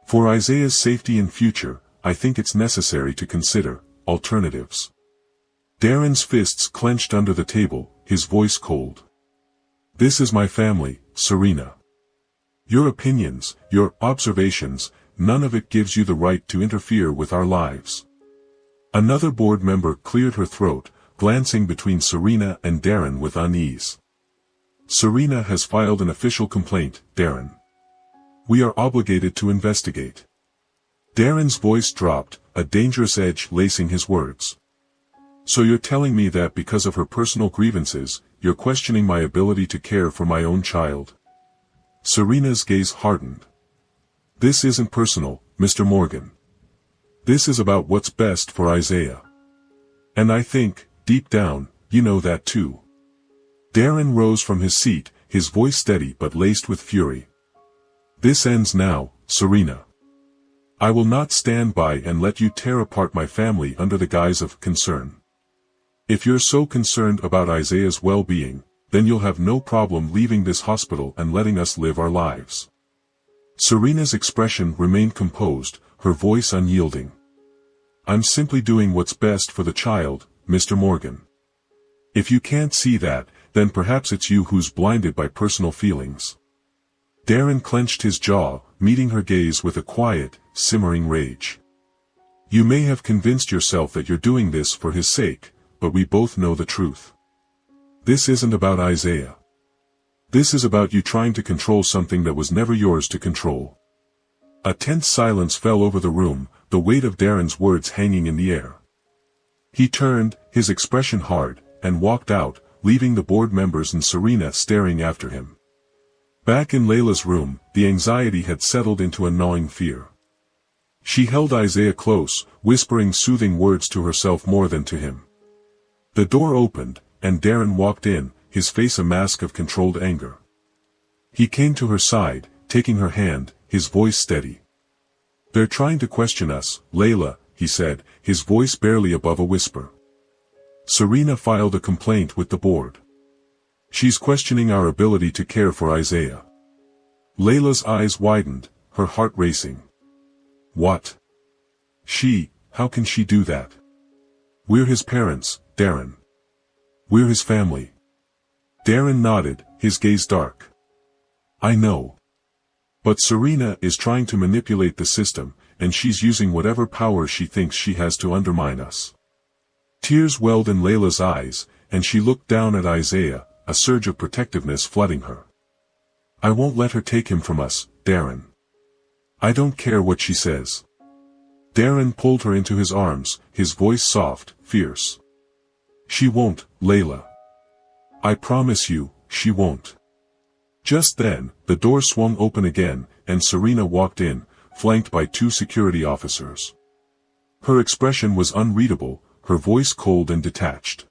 For Isaiah's safety and future, I think it's necessary to consider alternatives." Darren's fists clenched under the table, his voice cold. "This is my family, Serena. Your opinions, your observations, none of it gives you the right to interfere with our lives." Another board member cleared her throat, glancing between Serena and Darren with unease. "Serena has filed an official complaint, Darren. We are obligated to investigate." Darren's voice dropped, a dangerous edge lacing his words. "So you're telling me that because of her personal grievances, you're questioning my ability to care for my own child?" Serena's gaze hardened. "This isn't personal, Mr. Morgan. This is about what's best for Isaiah. And I think, deep down, you know that too." Darren rose from his seat, his voice steady but laced with fury. "This ends now, Serena. I will not stand by and let you tear apart my family under the guise of concern. If you're so concerned about Isaiah's well-being, then you'll have no problem leaving this hospital and letting us live our lives." Serena's expression remained composed, her voice unyielding. "I'm simply doing what's best for the child, Mr. Morgan. If you can't see that, then perhaps it's you who's blinded by personal feelings." Darren clenched his jaw, meeting her gaze with a quiet, simmering rage. "You may have convinced yourself that you're doing this for his sake, but we both know the truth. This isn't about Isaiah. This is about you trying to control something that was never yours to control. A tense silence fell over the room, the weight of Darren's words hanging in the air. He turned, his expression hard, and walked out, leaving the board members and Serena staring after him. Back in Layla's room, the anxiety had settled into a gnawing fear. She held Isaiah close, whispering soothing words to herself more than to him. The door opened, and Darren walked in, his face a mask of controlled anger. He came to her side, taking her hand, his voice steady. "They're trying to question us, Layla," he said, his voice barely above a whisper. "Serena filed a complaint with the board. She's questioning our ability to care for Isaiah." Layla's eyes widened, her heart racing. "What? How can she do that? We're his parents, Darren. We're his family." Darren nodded, his gaze dark. "I know. But Serena is trying to manipulate the system, and she's using whatever power she thinks she has to undermine us." Tears welled in Layla's eyes, and she looked down at Isaiah, a surge of protectiveness flooding her. "I won't let her take him from us, Darren. I don't care what she says." Darren pulled her into his arms, his voice soft, fierce. "She won't, Layla. I promise you, she won't." Just then, the door swung open again, and Serena walked in, flanked by 2 security officers. Her expression was unreadable, her voice cold and detached.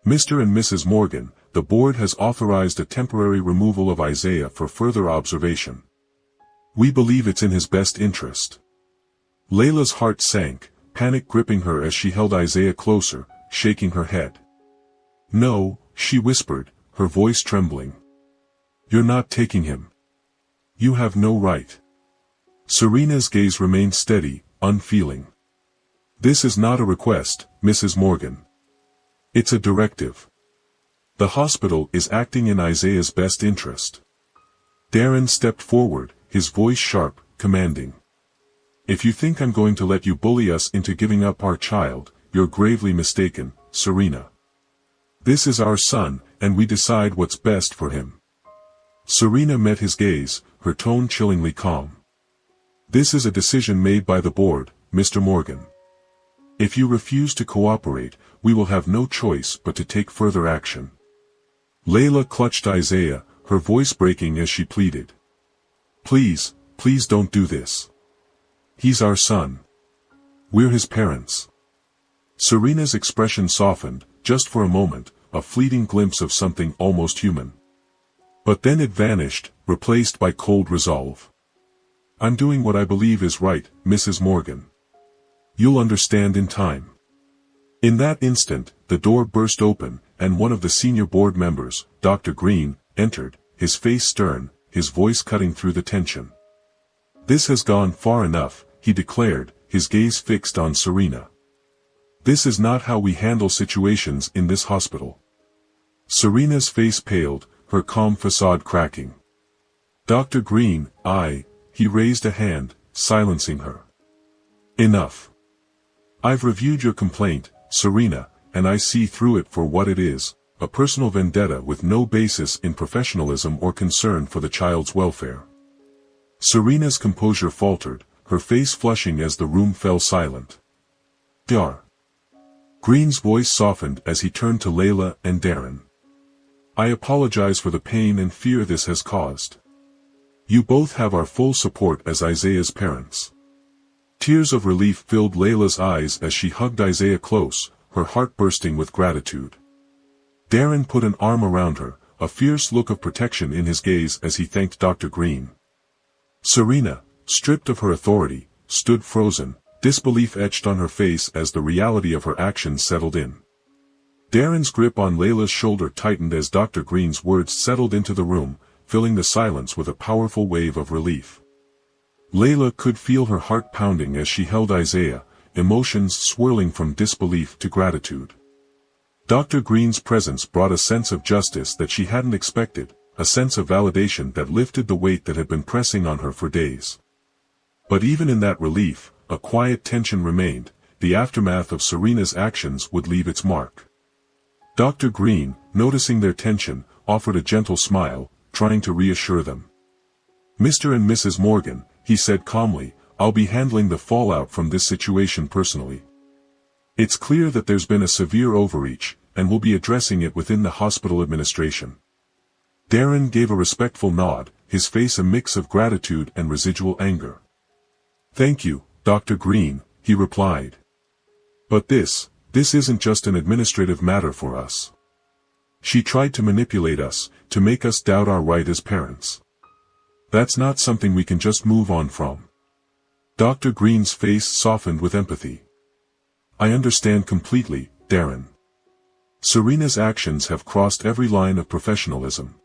"Mr. and Mrs. Morgan, the board has authorized a temporary removal of Isaiah for further observation. We believe it's in his best interest." Layla's heart sank, panic gripping her as she held Isaiah closer, shaking her head. "No," she whispered, her voice trembling. "You're not taking him. You have no right." Serena's gaze remained steady, unfeeling. "This is not a request, Mrs. Morgan. It's a directive. The hospital is acting in Isaiah's best interest." Darren stepped forward, his voice sharp, commanding. "If you think I'm going to let you bully us into giving up our child, you're gravely mistaken, Serena. This is our son, and we decide what's best for him." Serena met his gaze, her tone chillingly calm. "This is a decision made by the board, Mr. Morgan. If you refuse to cooperate, we will have no choice but to take further action." Layla clutched Isaiah, her voice breaking as she pleaded. "Please, please don't do this. He's our son. We're his parents." Serena's expression softened, just for a moment, a fleeting glimpse of something almost human. But then it vanished, replaced by cold resolve. "I'm doing what I believe is right, Mrs. Morgan. You'll understand in time." In that instant, the door burst open, and one of the senior board members, Dr. Green, entered, his face stern, his voice cutting through the tension. "This has gone far enough," he declared, his gaze fixed on Serena. "This is not how we handle situations in this hospital." Serena's face paled, her calm facade cracking. "Dr. Green, he raised a hand, silencing her. "Enough. I've reviewed your complaint, Serena, and I see through it for what it is, a personal vendetta with no basis in professionalism or concern for the child's welfare." Serena's composure faltered, her face flushing as the room fell silent. "Dar." Green's voice softened as he turned to Layla and Darren. "I apologize for the pain and fear this has caused. You both have our full support as Isaiah's parents." Tears of relief filled Layla's eyes as she hugged Isaiah close, her heart bursting with gratitude. Darren put an arm around her, a fierce look of protection in his gaze as he thanked Dr. Green. Serena, stripped of her authority, stood frozen, disbelief etched on her face as the reality of her actions settled in. Darren's grip on Layla's shoulder tightened as Dr. Green's words settled into the room, filling the silence with a powerful wave of relief. Layla could feel her heart pounding as she held Isaiah, emotions swirling from disbelief to gratitude. Dr. Green's presence brought a sense of justice that she hadn't expected, a sense of validation that lifted the weight that had been pressing on her for days. But even in that relief, a quiet tension remained. The aftermath of Serena's actions would leave its mark. Dr. Green, noticing their tension, offered a gentle smile, trying to reassure them. "Mr. and Mrs. Morgan," he said calmly, "I'll be handling the fallout from this situation personally. It's clear that there's been a severe overreach, and we'll be addressing it within the hospital administration." Darren gave a respectful nod, his face a mix of gratitude and residual anger. "Thank you, Dr. Green," he replied. "But this isn't just an administrative matter for us. She tried to manipulate us, to make us doubt our right as parents. That's not something we can just move on from." Dr. Green's face softened with empathy. "I understand completely, Darren. Serena's actions have crossed every line of professionalism.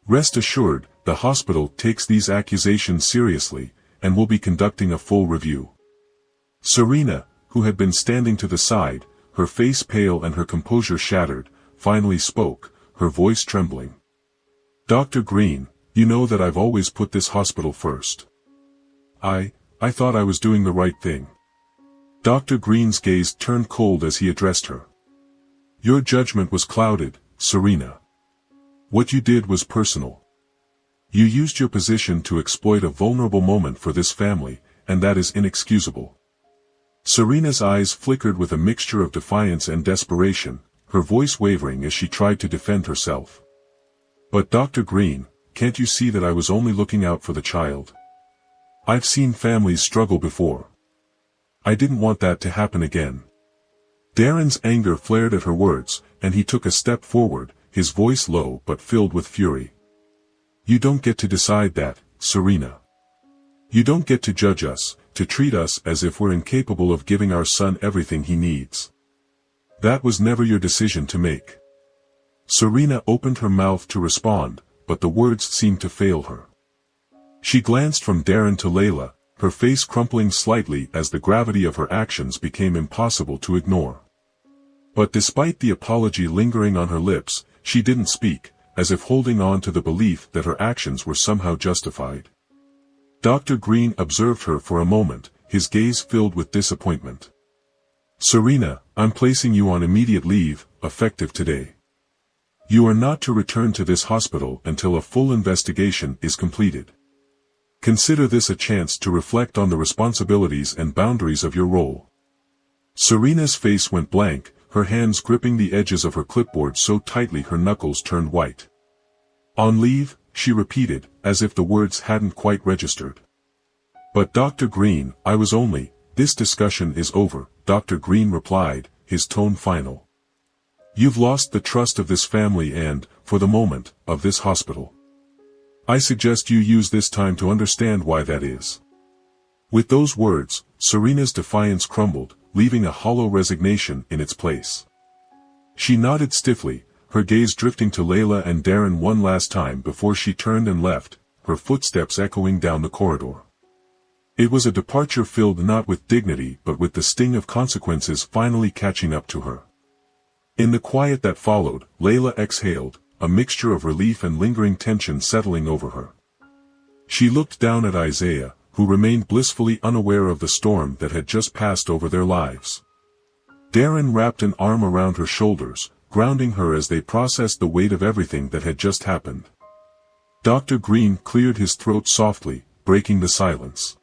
Rest assured, the hospital takes these accusations seriously, and will be conducting a full review." Serena, who had been standing to the side, her face pale and her composure shattered, finally spoke, her voice trembling. "Dr. Green, you know that I've always put this hospital first. I thought I was doing the right thing." Dr. Green's gaze turned cold as he addressed her. "Your judgment was clouded, Serena. What you did was personal. You used your position to exploit a vulnerable moment for this family, and that is inexcusable." Serena's eyes flickered with a mixture of defiance and desperation, her voice wavering as she tried to defend herself. "But Dr. Green, can't you see that I was only looking out for the child? I've seen families struggle before. I didn't want that to happen again." Darren's anger flared at her words, and he took a step forward, his voice low but filled with fury. "You don't get to decide that, Serena. You don't get to judge us, to treat us as if we're incapable of giving our son everything he needs. That was never your decision to make." Serena opened her mouth to respond, but the words seemed to fail her. She glanced from Darren to Layla, her face crumpling slightly as the gravity of her actions became impossible to ignore. But despite the apology lingering on her lips, she didn't speak, as if holding on to the belief that her actions were somehow justified. Dr. Green observed her for a moment, his gaze filled with disappointment. "Serena, I'm placing you on immediate leave, effective today. You are not to return to this hospital until a full investigation is completed. Consider this a chance to reflect on the responsibilities and boundaries of your role." Serena's face went blank, her hands gripping the edges of her clipboard so tightly her knuckles turned white. "On leave," she repeated, as if the words hadn't quite registered. "But Dr. Green, this discussion is over," Dr. Green replied, his tone final. "You've lost the trust of this family and, for the moment, of this hospital. I suggest you use this time to understand why that is." With those words, Serena's defiance crumbled, leaving a hollow resignation in its place. She nodded stiffly, her gaze drifting to Layla and Darren one last time before she turned and left, her footsteps echoing down the corridor. It was a departure filled not with dignity but with the sting of consequences finally catching up to her. In the quiet that followed, Layla exhaled, a mixture of relief and lingering tension settling over her. She looked down at Isaiah, who remained blissfully unaware of the storm that had just passed over their lives. Darren wrapped an arm around her shoulders, grounding her as they processed the weight of everything that had just happened. Dr. Green cleared his throat softly, breaking the silence.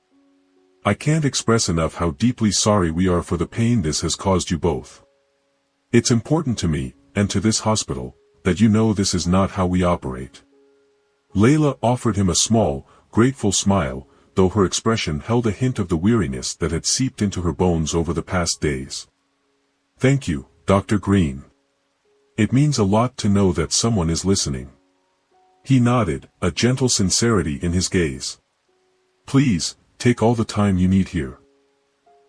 "I can't express enough how deeply sorry we are for the pain this has caused you both. It's important to me, and to this hospital, that you know this is not how we operate." Layla offered him a small, grateful smile, though her expression held a hint of the weariness that had seeped into her bones over the past days. "Thank you, Dr. Green. It means a lot to know that someone is listening." He nodded, a gentle sincerity in his gaze. "Please, take all the time you need here.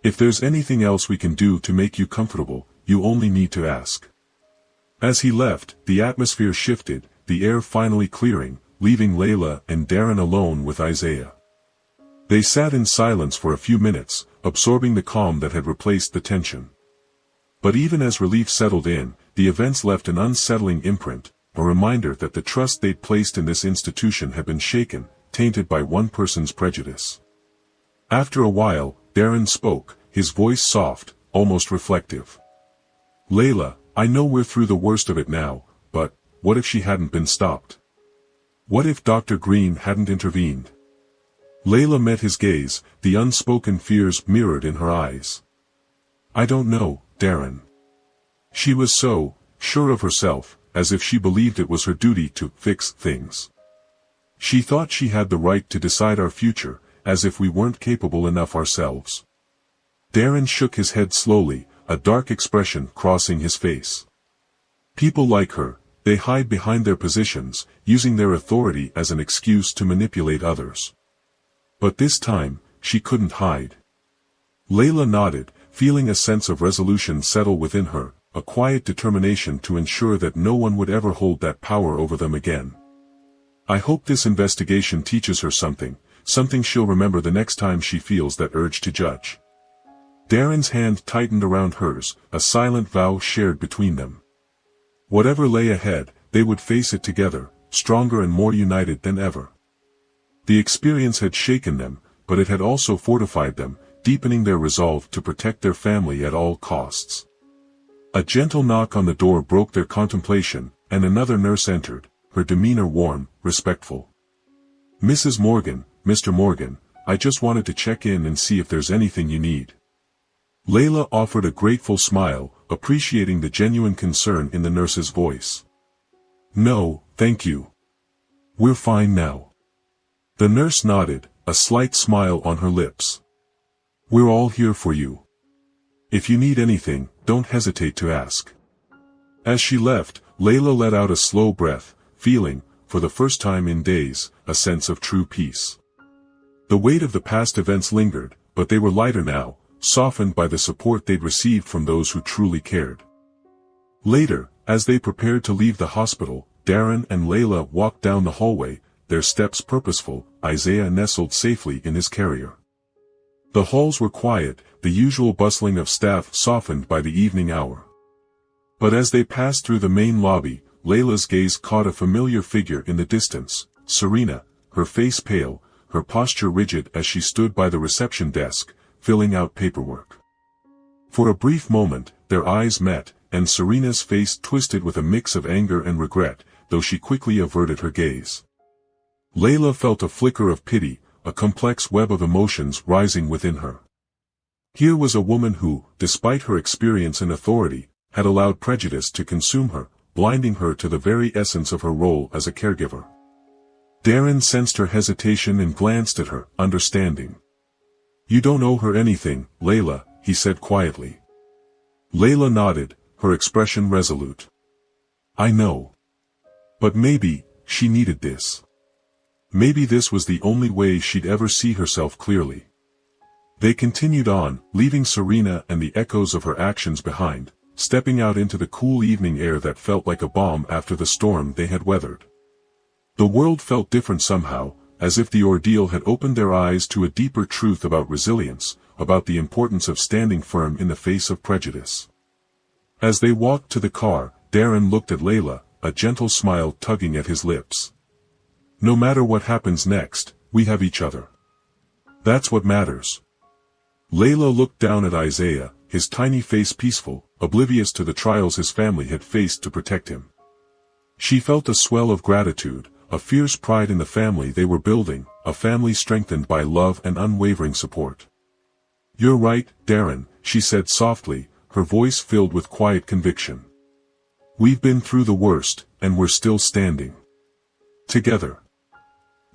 If there's anything else we can do to make you comfortable, you only need to ask." As he left, the atmosphere shifted, the air finally clearing, leaving Layla and Darren alone with Isaiah. They sat in silence for a few minutes, absorbing the calm that had replaced the tension. But even as relief settled in, the events left an unsettling imprint, a reminder that the trust they'd placed in this institution had been shaken, tainted by one person's prejudice. After a while, Darren spoke, his voice soft, almost reflective. "Layla, I know we're through the worst of it now, but what if she hadn't been stopped? What if Dr. Green hadn't intervened? Layla met his gaze, the unspoken fears mirrored in her eyes. I don't know, Darren. She was so sure of herself, as if she believed it was her duty to fix things. She thought she had the right to decide our future, as if we weren't capable enough ourselves. Darren shook his head slowly, a dark expression crossing his face. People like her, they hide behind their positions, using their authority as an excuse to manipulate others. But this time, she couldn't hide. Layla nodded, feeling a sense of resolution settle within her, a quiet determination to ensure that no one would ever hold that power over them again. I hope this investigation teaches her something she'll remember the next time she feels that urge to judge. Darren's hand tightened around hers, a silent vow shared between them. Whatever lay ahead, they would face it together, stronger and more united than ever. The experience had shaken them, but it had also fortified them, deepening their resolve to protect their family at all costs. A gentle knock on the door broke their contemplation, and another nurse entered, her demeanor warm, respectful. Mrs. Morgan, Mr. Morgan, I just wanted to check in and see if there's anything you need. Layla offered a grateful smile, appreciating the genuine concern in the nurse's voice. No, thank you. We're fine now. The nurse nodded, a slight smile on her lips. We're all here for you. If you need anything, don't hesitate to ask. As she left, Layla let out a slow breath, feeling, for the first time in days, a sense of true peace. The weight of the past events lingered, but they were lighter now, softened by the support they'd received from those who truly cared. Later, as they prepared to leave the hospital, Darren and Layla walked down the hallway, their steps purposeful, Isaiah nestled safely in his carrier. The halls were quiet, the usual bustling of staff softened by the evening hour. But as they passed through the main lobby, Layla's gaze caught a familiar figure in the distance, Serena, her face pale, her posture rigid as she stood by the reception desk, filling out paperwork. For a brief moment, their eyes met, and Serena's face twisted with a mix of anger and regret, though she quickly averted her gaze. Layla felt a flicker of pity, a complex web of emotions rising within her. Here was a woman who, despite her experience and authority, had allowed prejudice to consume her, blinding her to the very essence of her role as a caregiver. Darren sensed her hesitation and glanced at her, understanding. You don't owe her anything, Layla, he said quietly. Layla nodded, her expression resolute. I know. But maybe, she needed this. Maybe this was the only way she'd ever see herself clearly. They continued on, leaving Serena and the echoes of her actions behind, stepping out into the cool evening air that felt like a balm after the storm they had weathered. The world felt different somehow, as if the ordeal had opened their eyes to a deeper truth about resilience, about the importance of standing firm in the face of prejudice. As they walked to the car, Darren looked at Layla, a gentle smile tugging at his lips. No matter what happens next, we have each other. That's what matters. Layla looked down at Isaiah, his tiny face peaceful, oblivious to the trials his family had faced to protect him. She felt a swell of gratitude, a fierce pride in the family they were building, a family strengthened by love and unwavering support. You're right, Darren, she said softly, her voice filled with quiet conviction. We've been through the worst, and we're still standing. Together.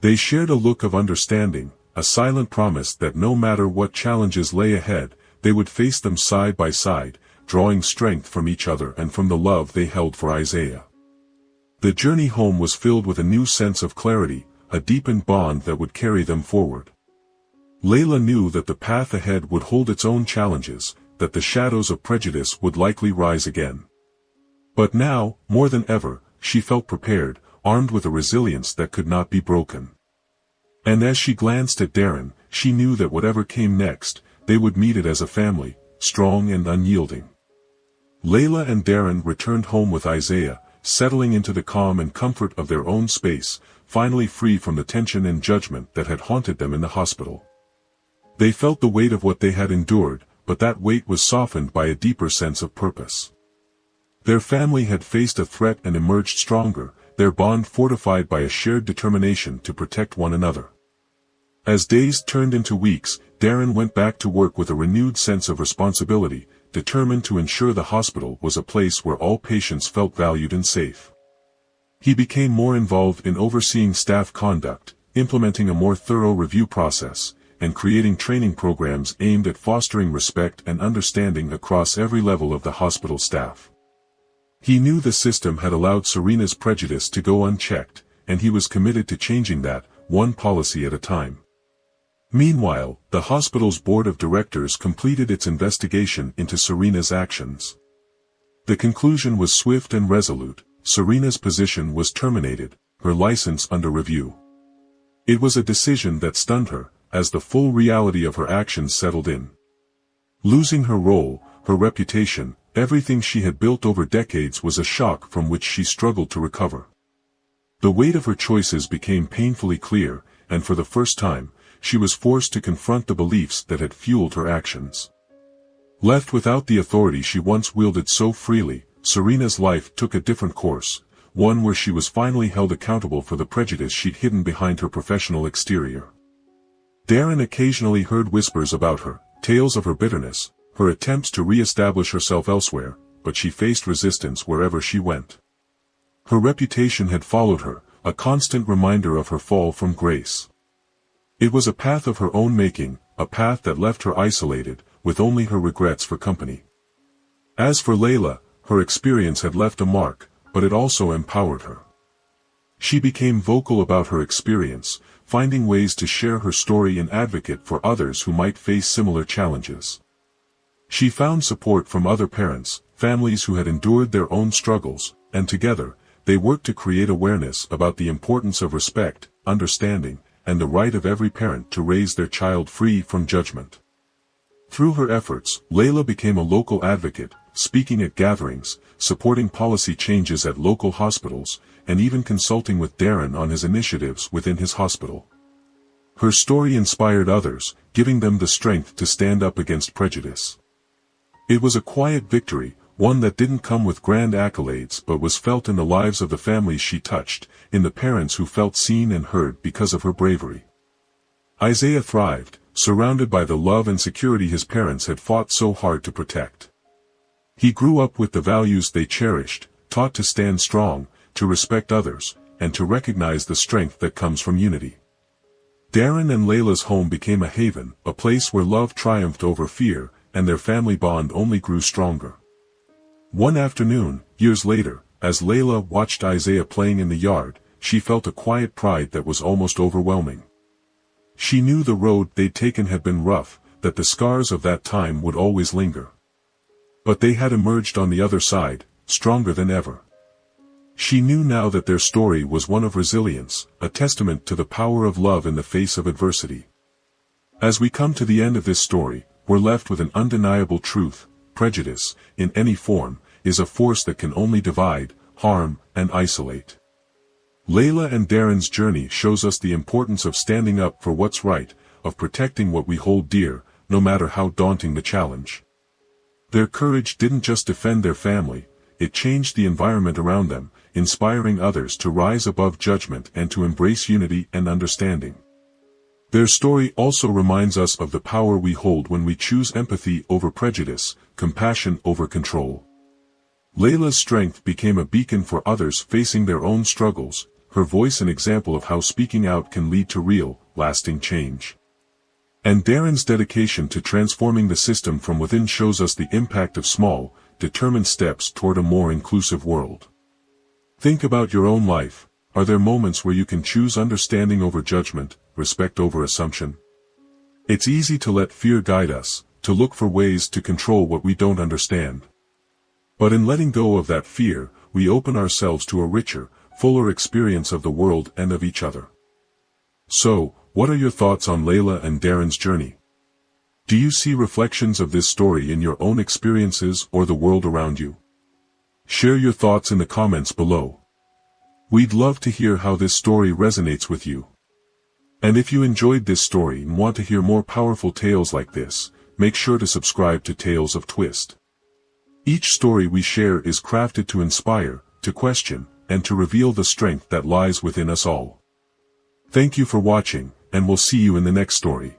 They shared a look of understanding, a silent promise that no matter what challenges lay ahead, they would face them side by side, drawing strength from each other and from the love they held for Isaiah. The journey home was filled with a new sense of clarity, a deepened bond that would carry them forward. Layla knew that the path ahead would hold its own challenges, that the shadows of prejudice would likely rise again. But now, more than ever, she felt prepared, armed with a resilience that could not be broken. And as she glanced at Darren, she knew that whatever came next, they would meet it as a family, strong and unyielding. Layla and Darren returned home with Isaiah, settling into the calm and comfort of their own space, finally free from the tension and judgment that had haunted them in the hospital. They felt the weight of what they had endured, but that weight was softened by a deeper sense of purpose. Their family had faced a threat and emerged stronger, their bond fortified by a shared determination to protect one another. As days turned into weeks, Darren went back to work with a renewed sense of responsibility, determined to ensure the hospital was a place where all patients felt valued and safe. He became more involved in overseeing staff conduct, implementing a more thorough review process, and creating training programs aimed at fostering respect and understanding across every level of the hospital staff. He knew the system had allowed Serena's prejudice to go unchecked, and he was committed to changing that, one policy at a time. Meanwhile, the hospital's board of directors completed its investigation into Serena's actions. The conclusion was swift and resolute: Serena's position was terminated, her license under review. It was a decision that stunned her, as the full reality of her actions settled in. Losing her role, her reputation, everything she had built over decades was a shock from which she struggled to recover. The weight of her choices became painfully clear, and for the first time, she was forced to confront the beliefs that had fueled her actions. Left without the authority she once wielded so freely, Serena's life took a different course, one where she was finally held accountable for the prejudice she'd hidden behind her professional exterior. Darren occasionally heard whispers about her, tales of her bitterness, her attempts to re-establish herself elsewhere, but she faced resistance wherever she went. Her reputation had followed her, a constant reminder of her fall from grace. It was a path of her own making, a path that left her isolated, with only her regrets for company. As for Layla, her experience had left a mark, but it also empowered her. She became vocal about her experience, finding ways to share her story and advocate for others who might face similar challenges. She found support from other parents, families who had endured their own struggles, and together, they worked to create awareness about the importance of respect, understanding, and the right of every parent to raise their child free from judgment. Through her efforts, Layla became a local advocate, speaking at gatherings, supporting policy changes at local hospitals, and even consulting with Darren on his initiatives within his hospital. Her story inspired others, giving them the strength to stand up against prejudice. It was a quiet victory, one that didn't come with grand accolades but was felt in the lives of the families she touched, in the parents who felt seen and heard because of her bravery. Isaiah thrived, surrounded by the love and security his parents had fought so hard to protect. He grew up with the values they cherished, taught to stand strong, to respect others, and to recognize the strength that comes from unity. Darren and Layla's home became a haven, a place where love triumphed over fear, and their family bond only grew stronger. One afternoon, years later, as Layla watched Isaiah playing in the yard, she felt a quiet pride that was almost overwhelming. She knew the road they'd taken had been rough, that the scars of that time would always linger. But they had emerged on the other side, stronger than ever. She knew now that their story was one of resilience, a testament to the power of love in the face of adversity. As we come to the end of this story, we're left with an undeniable truth: prejudice, in any form, is a force that can only divide, harm, and isolate. Layla and Darren's journey shows us the importance of standing up for what's right, of protecting what we hold dear, no matter how daunting the challenge. Their courage didn't just defend their family, it changed the environment around them, inspiring others to rise above judgment and to embrace unity and understanding. Their story also reminds us of the power we hold when we choose empathy over prejudice, compassion over control. Layla's strength became a beacon for others facing their own struggles, her voice an example of how speaking out can lead to real, lasting change. And Darren's dedication to transforming the system from within shows us the impact of small, determined steps toward a more inclusive world. Think about your own life. Are there moments where you can choose understanding over judgment, respect over assumption? It's easy to let fear guide us, to look for ways to control what we don't understand. But in letting go of that fear, we open ourselves to a richer, fuller experience of the world and of each other. So, what are your thoughts on Layla and Darren's journey? Do you see reflections of this story in your own experiences or the world around you? Share your thoughts in the comments below. We'd love to hear how this story resonates with you. And if you enjoyed this story and want to hear more powerful tales like this, make sure to subscribe to Tales of Twist. Each story we share is crafted to inspire, to question, and to reveal the strength that lies within us all. Thank you for watching, and we'll see you in the next story.